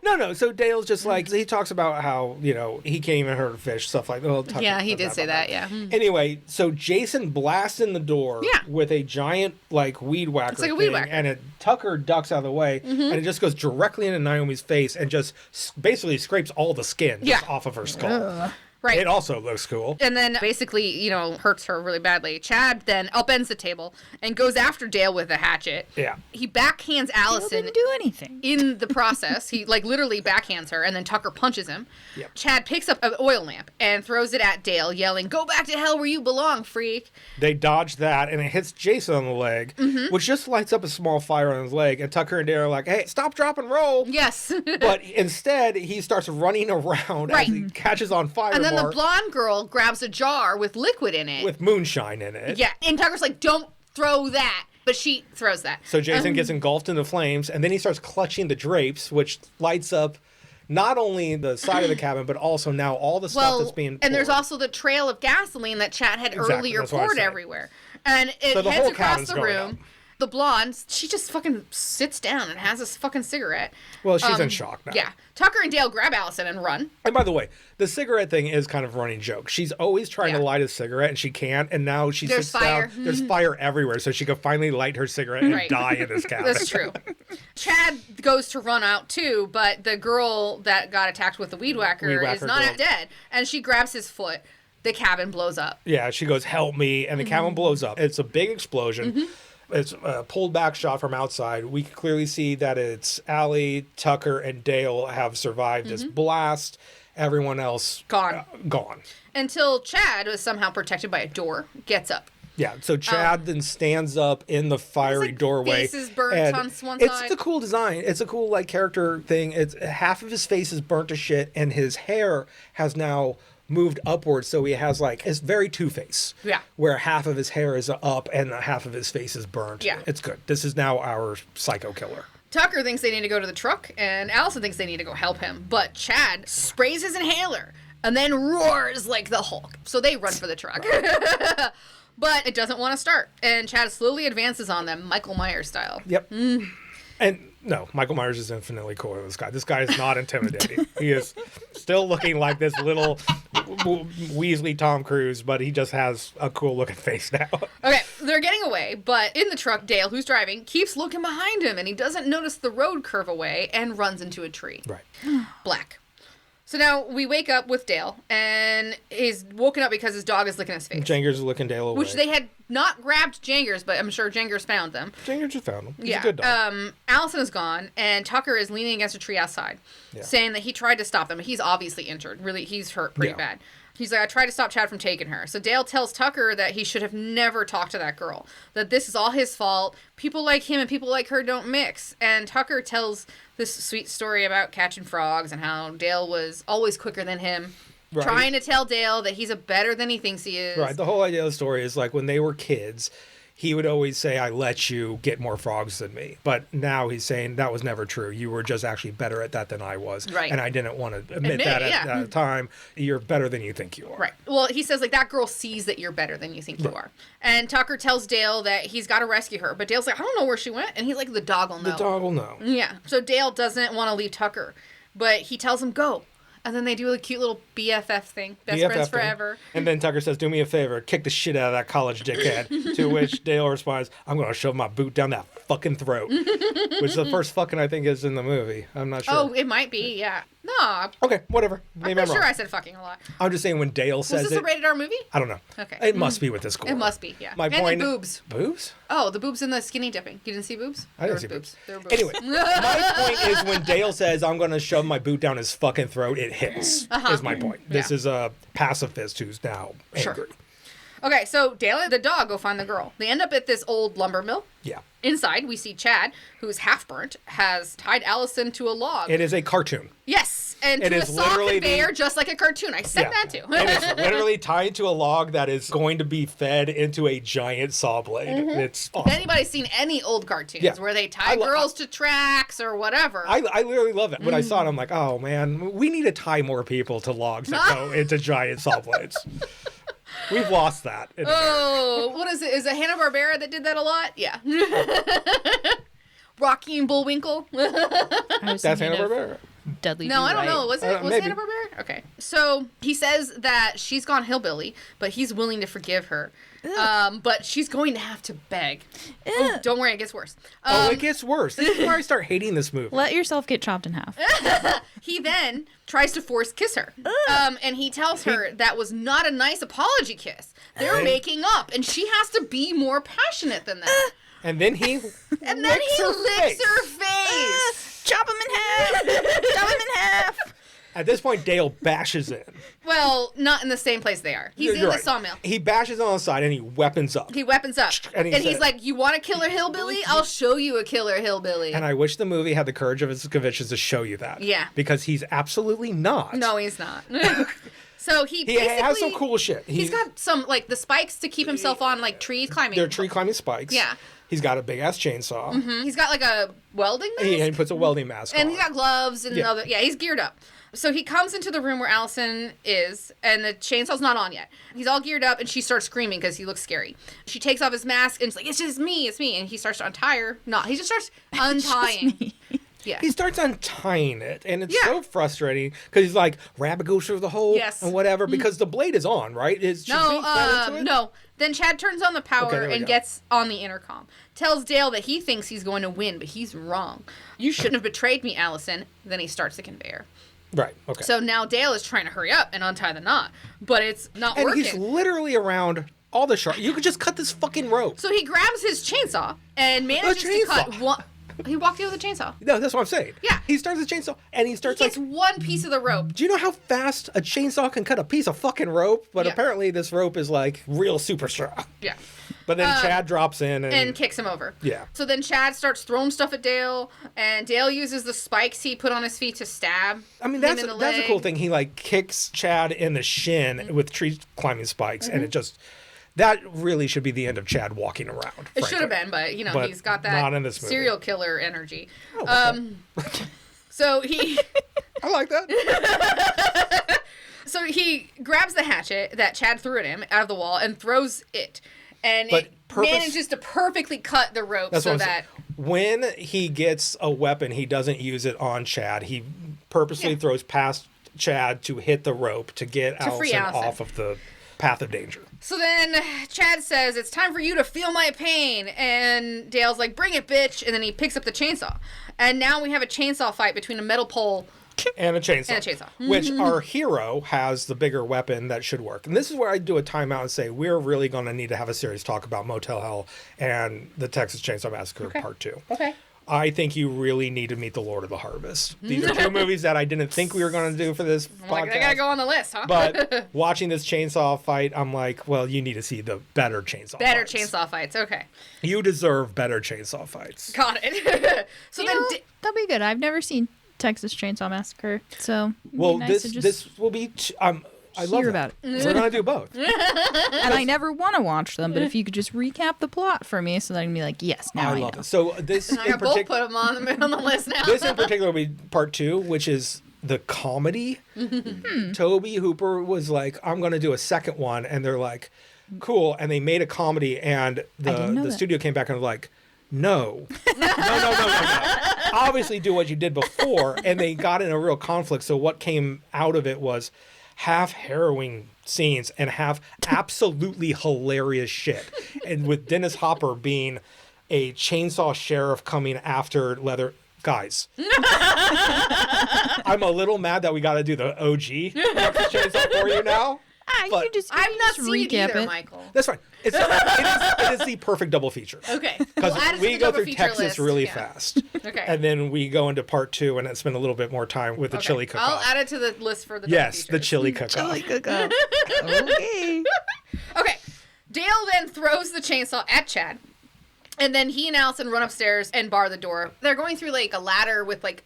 No. So Dale's just like, he talks about how, he can't even hurt a fish, stuff like that. Yeah, he did say that, yeah. Anyway, so Jason blasts in the door Yeah. with a giant, like, weed whacker. It's like a weed whacker. And Tucker ducks out of the way, and it just goes directly into Naomi's face and just basically scrapes all the skin just off of her skull. Right. It also looks cool. And then basically, hurts her really badly. Chad then upends the table and goes after Dale with a hatchet. Yeah. He backhands Dale Allison didn't do anything. in the process. He literally backhands her, and then Tucker punches him. Yep. Chad picks up an oil lamp and throws it at Dale, yelling, "Go back to hell where you belong, freak." They dodge that, and it hits Jason on the leg, which just lights up a small fire on his leg. And Tucker and Dale are like, hey, stop, drop, and roll. Yes. But instead, he starts running around as he catches on fire. And then the blonde girl grabs a jar with liquid in it. With moonshine in it. Yeah. And Tucker's like, don't throw that. But she throws that. So Jason gets engulfed in the flames, and then he starts clutching the drapes, which lights up not only the side of the cabin, but also now all the stuff that's being poured. And there's also the trail of gasoline that Chad had earlier that's what I poured said. everywhere. And it So the heads whole across cabin's the going room. up. The blonde, she just fucking sits down and has this fucking cigarette. Well, she's in shock now. Yeah. Tucker and Dale grab Allison and run. And by the way, the cigarette thing is kind of a running joke. She's always trying to light a cigarette, and she can't. And now she There's sits fire. down. There's fire everywhere, so she can finally light her cigarette and die in this cabin. That's true. Chad goes to run out too, but the girl that got attacked with the weed whacker is not girl. dead. And she grabs his foot. The cabin blows up. Yeah, she goes, help me, and the cabin blows up. It's a big explosion. It's a pulled back shot from outside. We can clearly see that it's Allie, Tucker, and Dale have survived this blast. Everyone else Gone. Gone. Until Chad was somehow protected by a door, gets up. Yeah, so Chad then stands up in the fiery doorway. Face is burnt and on one it's side. a cool design. It's a cool like character thing. It's half of his face is burnt to shit, and his hair has now moved upwards, so he has like it's very Two-Face. Yeah. Where half of his hair is up and half of his face is burnt. Yeah. It's good. This is now our psycho killer. Tucker thinks they need to go to the truck, and Allison thinks they need to go help him. But Chad sprays his inhaler and then roars like the Hulk. So they run for the truck. But it doesn't want to start. And Chad slowly advances on them, Michael Myers style. Yep. And no, Michael Myers is infinitely cooler than this guy. This guy is not intimidating. He is still looking like this little Weasley Tom Cruise, but he just has a cool looking face now. Okay, they're getting away, but in the truck, Dale, who's driving, keeps looking behind him, and he doesn't notice the road curve away and runs into a tree. Right. Black. So now we wake up with Dale, and he's woken up because his dog is licking his face. Jangers is looking Dale away. Which they had not grabbed Jangers, but I'm sure Jangers found them. Jangers just found him. He's Yeah. a good dog. Allison is gone, and Tucker is leaning against a tree outside, saying that he tried to stop them. He's obviously injured. Really, he's hurt pretty bad. He's like, I tried to stop Chad from taking her. So Dale tells Tucker that he should have never talked to that girl, that this is all his fault. People like him and people like her don't mix. And Tucker tells this sweet story about catching frogs and how Dale was always quicker than him. Right. Trying to tell Dale that he's a better than he thinks he is. Right. The whole idea of the story is like when they were kids, he would always say, I let you get more frogs than me. But now he's saying that was never true. You were just actually better at that than I was. Right. And I didn't want to admit that at that time. You're better than you think you are. Right. Well, he says, like, that girl sees that you're better than you think you are. And Tucker tells Dale that he's got to rescue her. But Dale's like, I don't know where she went. And he's like, the dog will know. The dog will know. Yeah. So Dale doesn't want to leave Tucker. But he tells him, go. And then they do a cute little BFF thing. Best friends forever. And then Tucker says, do me a favor, kick the shit out of that college dickhead. To which Dale responds, I'm going to shove my boot down that fucking throat. Which is the first fucking I think is in the movie. I'm not sure. Oh, it might be, yeah. No. Okay, whatever. I'm Maybe pretty I'm sure wrong. I said fucking a lot. I'm just saying when Dale says Was this it. a rated R movie? I don't know. Okay. It must be with this score. It must be, yeah. My and point. the boobs. Boobs? Oh, the boobs in the skinny dipping. You didn't see boobs? I didn't see There were boobs. There were boobs. Anyway, my point is when Dale says, I'm going to shove my boot down his fucking throat, it hits, is my point. This is a pacifist who's now angry. Sure. Okay, so Dale and the dog go find the girl. They end up at this old lumber mill. Yeah. Inside, we see Chad, who's half burnt, has tied Allison to a log. It is a cartoon. Yes, and It to a is saw literally conveyor, just like a cartoon. I said that too. It is literally tied to a log that is going to be fed into a giant saw blade. It's awesome. If anybody's seen any old cartoons Yeah. where they tie girls to tracks or whatever. I literally love it. When I saw it, I'm like, oh man, we need to tie more people to logs that go into giant saw blades. We've lost that. Oh, what is it? Is it Hanna-Barbera that did that a lot? Yeah. Rocky and Bullwinkle. That's Hanna-Barbera. Dudley. No, I don't know. Was it maybe. Hanna-Barbera? Okay. So he says that she's gone hillbilly, but he's willing to forgive her. But she's going to have to beg. Oh, don't worry, it gets worse. It gets worse. This is where I start hating this movie. Let yourself get chopped in half. He then tries to force kiss her. And he tells her that was not a nice apology kiss. They're making up, and she has to be more passionate than that. And then he licks her face. Chop him in half. Chop him in half. At this point, Dale bashes in. Well, not in the same place they are. He's in the sawmill. He bashes on the side and he weapons up. He weapons up. And he's like, you want a killer hillbilly? I'll show you a killer hillbilly. And I wish the movie had the courage of its convictions to show you that. Yeah. Because he's absolutely not. No, he's not. So he has some cool shit. He's got some, like, the spikes to keep himself on, like, trees climbing. They're tree climbing spikes. Yeah. He's got a big-ass chainsaw. Mm-hmm. He's got, like, a welding mask. He puts a welding mask on. And he's got gloves and other... Yeah, he's geared up. So he comes into the room where Allison is, and the chainsaw's not on yet. He's all geared up, and she starts screaming because he looks scary. She takes off his mask, and she's like, it's just me, it's me. And he starts to untie her. No, he just starts untying. Yeah. He starts untying it, and it's so frustrating because he's like, rabbit goes through the hole and whatever, because the blade is on, right? No. Then Chad turns on the power and gets on the intercom. Tells Dale that he thinks he's going to win, but he's wrong. You shouldn't have betrayed me, Allison. Then he starts the conveyor. Right, okay. So now Dale is trying to hurry up and untie the knot, but it's not working. And he's literally around all the sharp. You could just cut this fucking rope. So he grabs his chainsaw and manages to cut one. He walked in with a chainsaw. No, that's what I'm saying. Yeah. He starts the chainsaw, and he starts gets one piece of the rope. Do you know how fast a chainsaw can cut a piece of fucking rope? But apparently this rope is like real super strong. Yeah. But then Chad drops in and kicks him over. Yeah. So then Chad starts throwing stuff at Dale, and Dale uses the spikes he put on his feet to stab. I mean, that's a cool thing. He like kicks Chad in the shin with tree climbing spikes, and it just... That really should be the end of Chad walking around. It should have been, but he's got that not in this movie. Serial killer energy. Oh, So he... I like that. So he grabs the hatchet that Chad threw at him out of the wall and throws it. And it manages to perfectly cut the rope so that... When he gets a weapon, he doesn't use it on Chad. He purposely throws past Chad to hit the rope to get Allison off of the path of danger. So then Chad says, it's time for you to feel my pain. And Dale's like, bring it, bitch. And then he picks up the chainsaw. And now we have a chainsaw fight between a metal pole and a chainsaw. Which our hero has the bigger weapon that should work. And this is where I do a timeout and say, we're really going to need to have a serious talk about Motel Hell and the Texas Chainsaw Massacre Part 2. Okay. I think you really need to meet The Lord of the Harvest. These are two movies that I didn't think we were going to do for this podcast. Like, they got to go on the list, huh? But watching this chainsaw fight, I'm like, well, you need to see the better chainsaw fights. Chainsaw fights, okay. You deserve better chainsaw fights. Got it. So then... that'll be good. I've never seen Texas Chainsaw Massacre, so this will be... I love about it. We're going to do both. And I never want to watch them, but if you could just recap the plot for me so that I can be like, yes, now I love it. So this I both put them on the list now. This in particular will be Part 2, which is the comedy. Toby Hooper was like, I'm going to do a second one. And they're like, cool. And they made a comedy, and the studio came back and was like, no. Obviously do what you did before. And they got in a real conflict. So what came out of it was half harrowing scenes and half absolutely hilarious shit. And with Dennis Hopper being a chainsaw sheriff coming after leather guys. I'm a little mad that we got to do the OG chainsaw for you now. I've not seen it either, Michael. That's fine. It is the perfect double feature. Okay. Because we go through Texas really fast. Okay. And then we go into Part 2 and spend a little bit more time with the chili cook-off. I'll add it to the list for the Yes, the chili cook-off. Chili cook-off. Okay. Okay. Dale then throws the chainsaw at Chad. And then he and Allison run upstairs and bar the door. They're going through, like, a ladder with, like,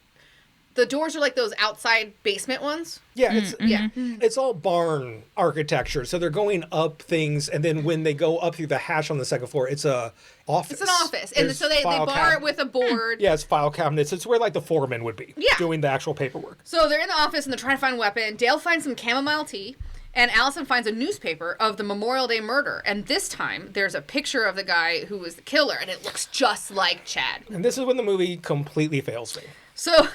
the doors are like those outside basement ones. Yeah, Mm-hmm. it's all barn architecture. So they're going up things, and then when they go up through the hatch on the second floor, it's a office. It's an office. And There's so they bar it with a board. Yeah, it's file cabinets. It's where, like, the foreman would be Yeah. doing the actual paperwork. So they're in the office, and they're trying to find a weapon. Dale finds some chamomile tea. And Allison finds a newspaper of the Memorial Day murder. And this time, there's a picture of the guy who was the killer, and it looks just like Chad. And this is when the movie completely fails me. So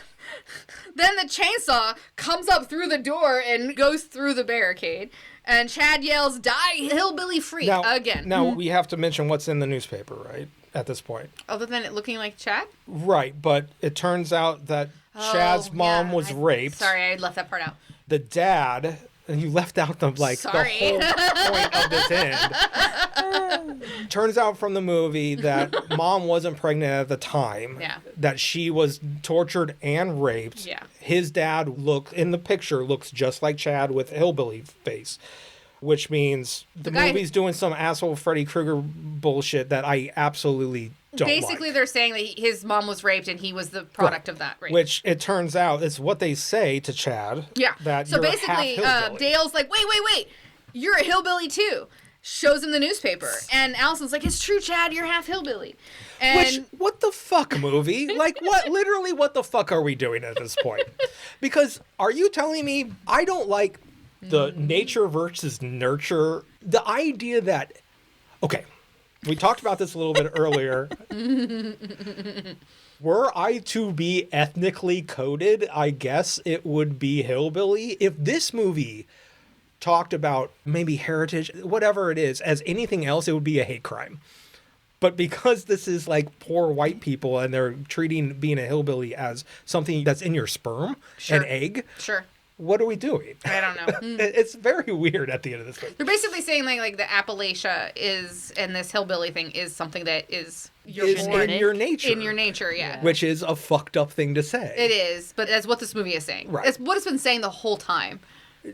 then the chainsaw comes up through the door and goes through the barricade. And Chad yells, "Die, hillbilly freak," again. Now, we have to mention what's in the newspaper, right, at this point. Other than it looking like Chad? Right, but it turns out that Chad's mom was raped. Sorry, I left that part out. The dad... And you left out the Sorry. whole point of this end. Turns out from the movie that mom wasn't pregnant at the time. Yeah. That she was tortured and raped. Yeah. His dad in the picture looks just like Chad with a hillbilly face. Which means the movie's doing some asshole Freddy Krueger bullshit that I absolutely don't Basically, like. they're saying that his mom was raped and he was the product of that rape. Which it turns out is what they say to Chad. Yeah. That so you're basically, half hillbilly. Dale's like, wait, you're a hillbilly too. Shows him the newspaper. And Allison's like, it's true, Chad, you're half hillbilly. And what the fuck, movie? Like, literally, what the fuck are we doing at this point? Because are you telling me I don't like the nature versus nurture? The idea that, okay, we talked about this a little bit earlier. Were I to be ethnically coded, I guess it would be hillbilly. If this movie talked about maybe heritage, whatever it is, as anything else, it would be a hate crime. But because this is like poor white people and they're treating being a hillbilly as something that's in your sperm, an egg. Sure. What are we doing? I don't know. It's very weird at the end of this movie. They're basically saying like the Appalachia is, and this hillbilly thing is something that is In your nature. In your nature, yeah. Which is a fucked up thing to say. It is, but that's what this movie is saying. Right. It's what it's been saying the whole time.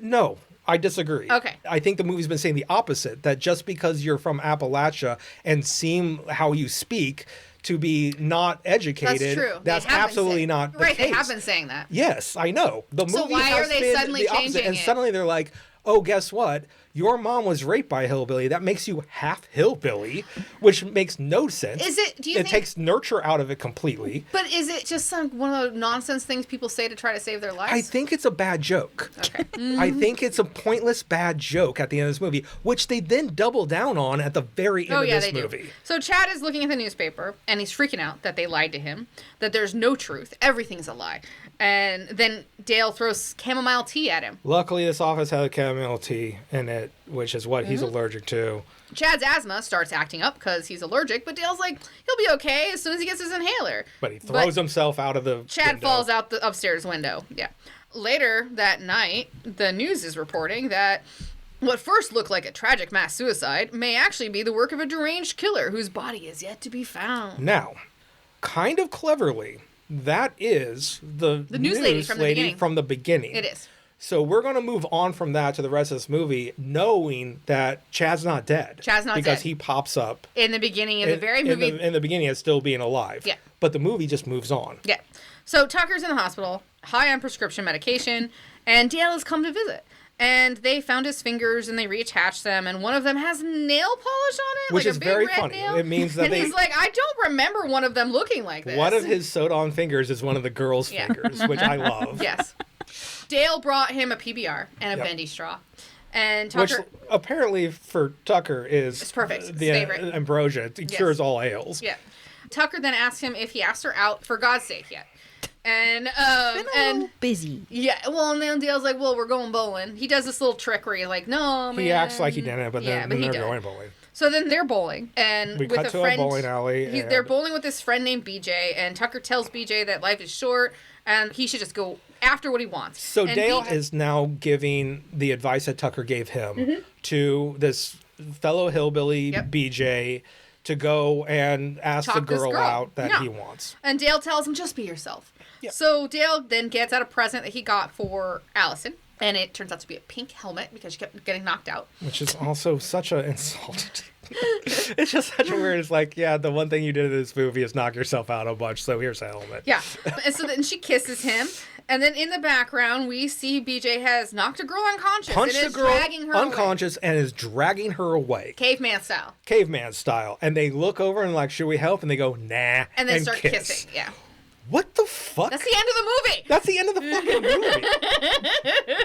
No, I disagree. Okay. I think the movie's been saying the opposite, that just because you're from Appalachia and seem how you speak to be not educated, That's true. That's absolutely not the case. Right, they have been saying that. Yes, I know. The movie why has are they been suddenly the opposite, changing and it? suddenly they're like, oh, guess what? Your mom was raped by a hillbilly. That makes you half hillbilly, which makes no sense. Is it? Do you it think? takes nurture out of it completely. But is it just one of the nonsense things people say to try to save their lives? I think it's a bad joke. Okay. I think it's a pointless bad joke at the end of this movie, which they then double down on at the very end of this movie. Do. So Chad is looking at the newspaper and he's freaking out that they lied to him, that there's no truth, everything's a lie. And then Dale throws chamomile tea at him. Luckily, this office had chamomile tea in it, which is what he's allergic to. Chad's asthma starts acting up because he's allergic, but Dale's like, he'll be okay as soon as he gets his inhaler. But he throws himself out of the Chad window. falls out the upstairs window. Yeah. Later that night, the news is reporting that what first looked like a tragic mass suicide may actually be the work of a deranged killer whose body is yet to be found. Now, kind of cleverly, that is the news lady from the beginning. It is. So we're going to move on from that to the rest of this movie, knowing that Chad's not dead. Chad's not dead. Because he pops up. In the beginning of the very movie. In the beginning as still being alive. Yeah. But the movie just moves on. Yeah. So Tucker's in the hospital, high on prescription medication, and Dale has come to visit. And they found his fingers and they reattached them, and one of them has nail polish on it, which like is a big very red funny. nail. It means that and he's like, I don't remember one of them looking like this. One of his sewed-on fingers is one of the girl's fingers, which I love. Yes. Dale brought him a PBR and a bendy straw. And Tucker... Which apparently for Tucker is... It's perfect. It's the favorite. Ambrosia. It cures all ails. Yeah. Tucker then asked him if he asked her out for God's sake yet. And Been a little busy. Yeah, well, and then Dale's like, well, we're going bowling. He does this little trick where he's like, no, man. He acts like he didn't, but then they're going bowling. So then they're bowling, and we with cut a to friend, a bowling alley. They're bowling with this friend named BJ, and Tucker tells BJ that life is short, and he should just go after what he wants. So and Dale is now giving the advice that Tucker gave him to this fellow hillbilly BJ to go and ask the girl out that he wants. And Dale tells him, just be yourself. Yep. So Dale then gets out a present that he got for Allison, And it turns out to be a pink helmet because she kept getting knocked out. Which is also such an insult. It's just such a weird, it's like, yeah, the one thing you did in this movie is knock yourself out a bunch, so here's a helmet. Yeah. And so then she kisses him. And then in the background, we see BJ has knocked a girl unconscious. Punched and a is girl dragging her unconscious and is dragging her away. Caveman style. Caveman style. And they look over and like, should we help? And they go, nah. And then start kiss. kissing. Yeah. What the fuck? That's the end of the movie. That's the end of the fucking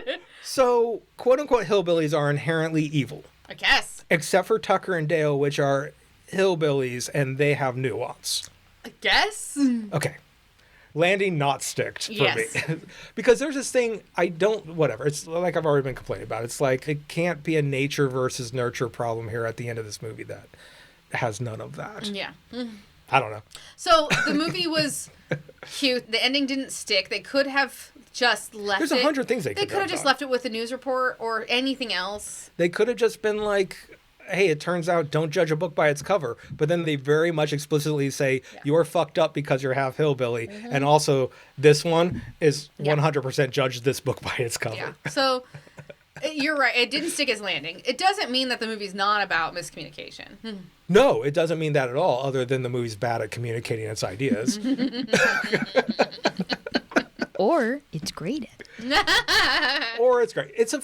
movie. So, quote unquote hillbillies are inherently evil. I guess. Except for Tucker and Dale, which are hillbillies and they have nuance. I guess. Okay. Landing not sticked for Yes. me. Because there's this thing, whatever. It's like I've already been complaining about. It's like it can't be a nature versus nurture problem here at the end of this movie that has none of that. Yeah. I don't know. So the movie was cute. The ending didn't stick. They could have just left There's it. 100 things they could could have just done. left it with a news report or anything else. They could have just been like, hey, it turns out don't judge a book by its cover. But then they very much explicitly say, you're fucked up because you're half hillbilly. And also, this one is 100% judge this book by its cover. Yeah. So you're right. It didn't stick as landing. It doesn't mean that the movie's not about miscommunication. No, it doesn't mean that at all, other than the movie's bad at communicating its ideas. Or it's great at it. Or it's great. It's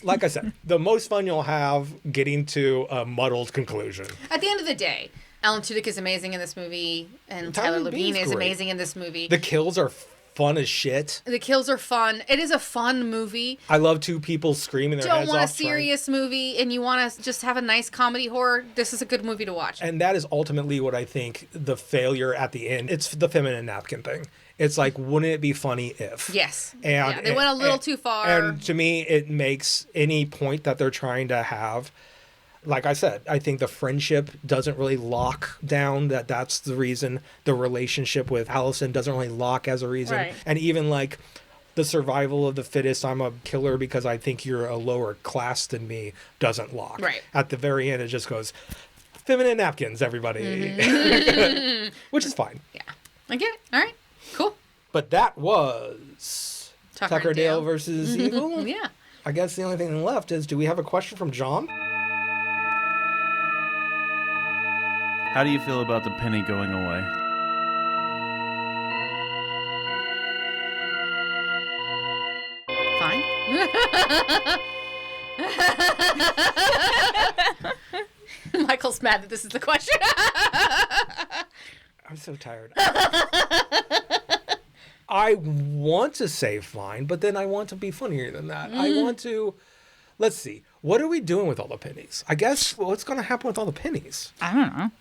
like I said, the most fun you'll have getting to a muddled conclusion. At the end of the day, Alan Tudyk is amazing in this movie, and Tyler Labine is great. amazing in this movie. The kills are fun as shit. The kills are fun. It is a fun movie. I love two people screaming their Don't heads want a off. serious movie and you want to just have a nice comedy horror, this is a good movie to watch. And that is ultimately what I think the failure at the end. It's the feminine napkin thing. It's like, wouldn't it be funny if? Yes. And yeah, they went a little too far. And to me, it makes any point that they're trying to have. Like I said, I think the friendship doesn't really lock down that's the reason. The relationship with Allison doesn't really lock as a reason. Right. And even like the survival of the fittest, I'm a killer because I think you're a lower class than me, doesn't lock. Right. At the very end, it just goes, feminine napkins, everybody. Which is fine. Yeah. I get it. All right. Cool. But that was Tucker and Dale Dale versus Evil. Yeah. I guess the only thing left is, do we have a question from John? How do you feel about the penny going away? Fine. Michael's mad that this is the question. I'm so tired. I want to say fine, but then I want to be funnier than that. I want to... Let's see. What are we doing with all the pennies? I guess what's going to happen with all the pennies? I don't know.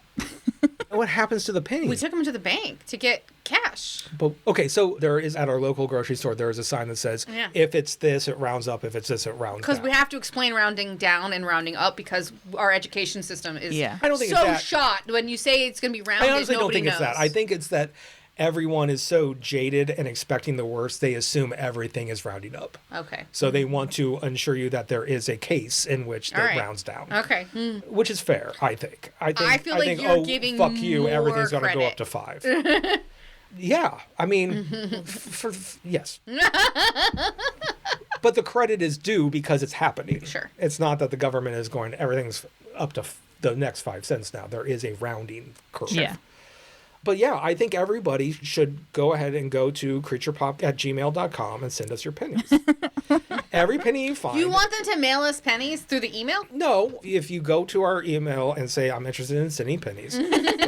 What happens to the pennies? We took them to the bank to get cash. But okay, so there is at our local grocery store, there is a sign that says, Yeah. if it's this, it rounds up. If it's this, it rounds down. Because we have to explain rounding down and rounding up because our education system is Yeah. I don't think so it's that. shot. When you say it's going to be rounded, I honestly don't nobody think it's knows. that. I think it's that everyone is so jaded and expecting the worst, they assume everything is rounding up. Okay. So they want to assure you that there is a case in which All that right. rounds down. Okay. Which is fair, I think. I feel like think, you're giving fuck you, more everything's going to go credit. up to 5. Yeah, I mean, yes. But the credit is due because it's happening. Sure. It's not that the government is going, everything's up to the next 5 cents now. There is a rounding curve. Yeah. But yeah, I think everybody should go ahead and go to creaturepop@gmail.com and send us your pennies. Every penny you find. You want them to mail us pennies through the email? No, if you go to our email and say, I'm interested in sending pennies,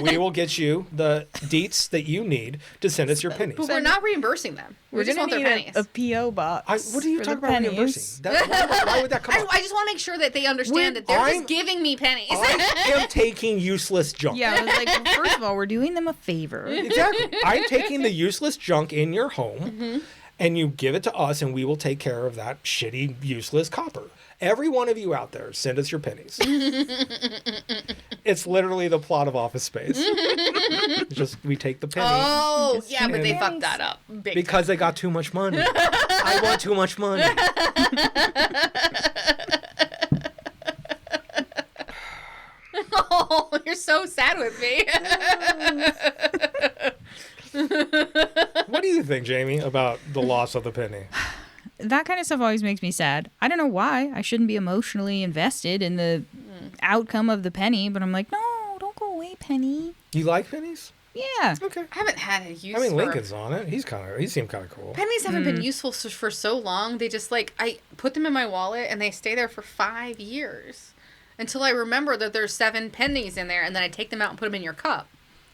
we will get you the deets that you need to send us your pennies. But we're not reimbursing them. We just want their pennies. a P.O. box. What are you for talking the about pennies. reimbursing? Why would that come up? I just want to make sure that they understand that they're just giving me pennies. I am taking useless junk. Yeah, I was like, well, first of all, we're doing them a favor. Exactly. I'm taking the useless junk in your home, and you give it to us, and we will take care of that shitty, useless copper. Every one of you out there, send us your pennies. It's literally the plot of Office Space. It's just we take the penny Oh, yeah, but they pennies. fucked that up. Big because they got too much money. I want too much money. Oh, you're so sad with me. What do you think, Jamie, about the loss of the penny? that kind of stuff always makes me sad. I don't know why. I shouldn't be emotionally invested in the outcome of the penny, but I'm like, no, don't go away, penny. You like pennies? Yeah. Okay. I haven't had a use I mean, for Lincoln's on it. He seemed kind of cool. pennies haven't been useful for so long. They just like, I put them in my wallet and they stay there for 5 years until I remember that there's 7 pennies in there, and then I take them out and put them in your cup.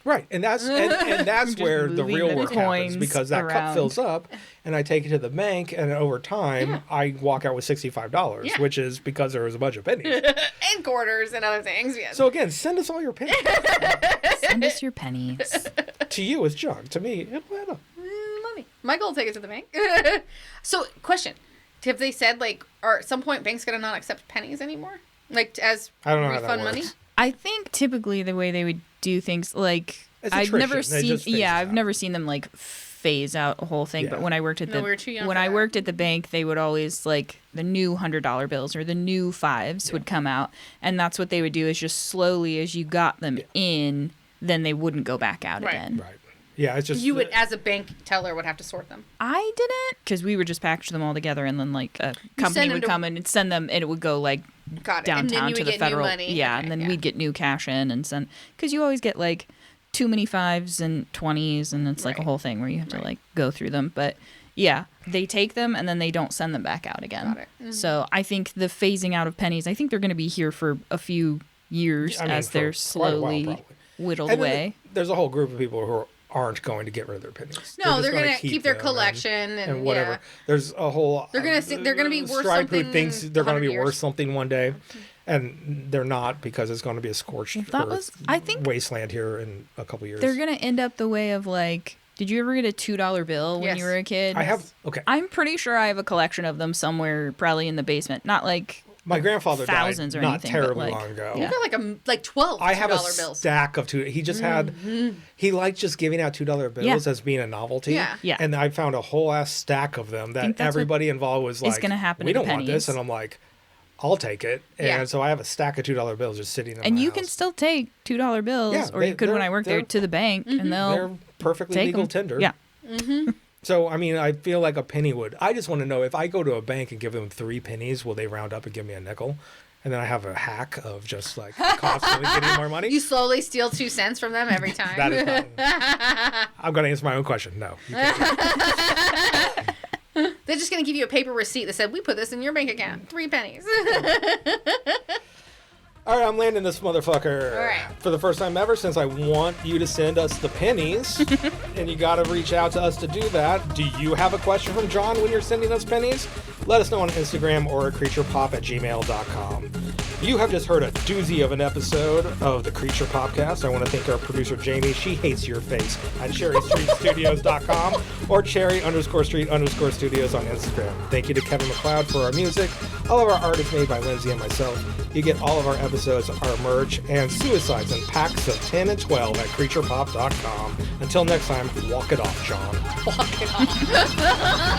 Right, and that's and that's where the moving real the work happens, coins because that cup around. fills up, and I take it to the bank, and over time, I walk out with $65, Yeah. which is because there was a bunch of pennies. And quarters and other things. Yes. So again, send us all your pennies. Send us your pennies. To you, it's junk. To me, it'll add up. Money. Michael will take it to the bank. So, question: have they said like, or at some point banks gonna not accept pennies anymore, like as I don't know how that refund money? works. I think typically the way they would do things, like It's I've never attrition. It seen, just phases I've out. never seen them like phase out a whole thing. But Yeah. when I worked at No, we were too young when for I that. worked at the bank, they would always like the new $100 bills or the new fives would come out, and that's what they would do is just slowly as you got them in, then they wouldn't go back out Right. again. Right. Yeah, it's just You would, as a bank teller, would have to sort them. I didn't, because we would just package them all together, and then like a company send them would to- come in and send them, and it would go like Got it. downtown and then you to would the get federal. new money. Yeah, Okay, and then we'd get new cash in and send, because you always get like too many 5s and 20s, and it's like a Right. whole thing where you have to like go through them. But yeah, they take them and then they don't send them back out again. Got it. So I think the phasing out of pennies, I think they're going to be here for a few years I mean, as for they're quite a while, slowly probably. whittled And then away. there's a whole group of people who aren't going to get rid of their pennies. No, they're just gonna keep their them collection and whatever. yeah. There's a whole. They're gonna be worth Stride Food something thinks in they're going to be 100 worth years. something one day, and they're not, because it's going to be a scorched That earth was- I think wasteland here in a couple years. They're going to end up the way of like, did you ever get a $2 bill when Yes. you were a kid? I have. Okay, I'm pretty sure I have a collection of them somewhere, probably in the basement. Not like my grandfather thousands died or not anything, terribly but, like, long ago. yeah. You got like 12 I have a $2 bills. stack of two. He just had. He liked just giving out $2 bills Yeah. as being a novelty. Yeah. Yeah. And I found a whole ass stack of them think that that's what everybody involved was like, gonna happen we to the don't want this, pennies. and I'm like, I'll take it. And Yeah. so I have a stack of $2 bills just sitting in and my you house. can still take $2 bills, Yeah, or you could when I worked there they're- to the bank, and They're they'll perfectly take legal them. tender. Yeah, So I mean, I feel like a penny would. I just want to know, if I go to a bank and give them 3 pennies, will they round up and give me a nickel? And then I have a hack of just like constantly getting more money. You slowly steal 2 cents from them every time. That is not. I'm going to answer my own question. No. You can't. They're just going to give you a paper receipt that said, we put this in your bank account. 3 pennies. All right, I'm landing this motherfucker. All right. For the first time ever, since I want you to send us the pennies, and you got to reach out to us to do that. Do you have a question from John when you're sending us pennies? Let us know on Instagram or at creaturepop@gmail.com. You have just heard a doozy of an episode of the Creature Popcast. I want to thank our producer, Jamie. She hates your face at cherrystreetstudios.com or cherry_street_studios on Instagram. Thank you to Kevin MacLeod for our music. All of our art is made by Lindsay and myself. You get all of our episodes, our merch, and suicides in packs of 10 and 12 at creaturepop.com. Until next time, walk it off, John. Walk it off.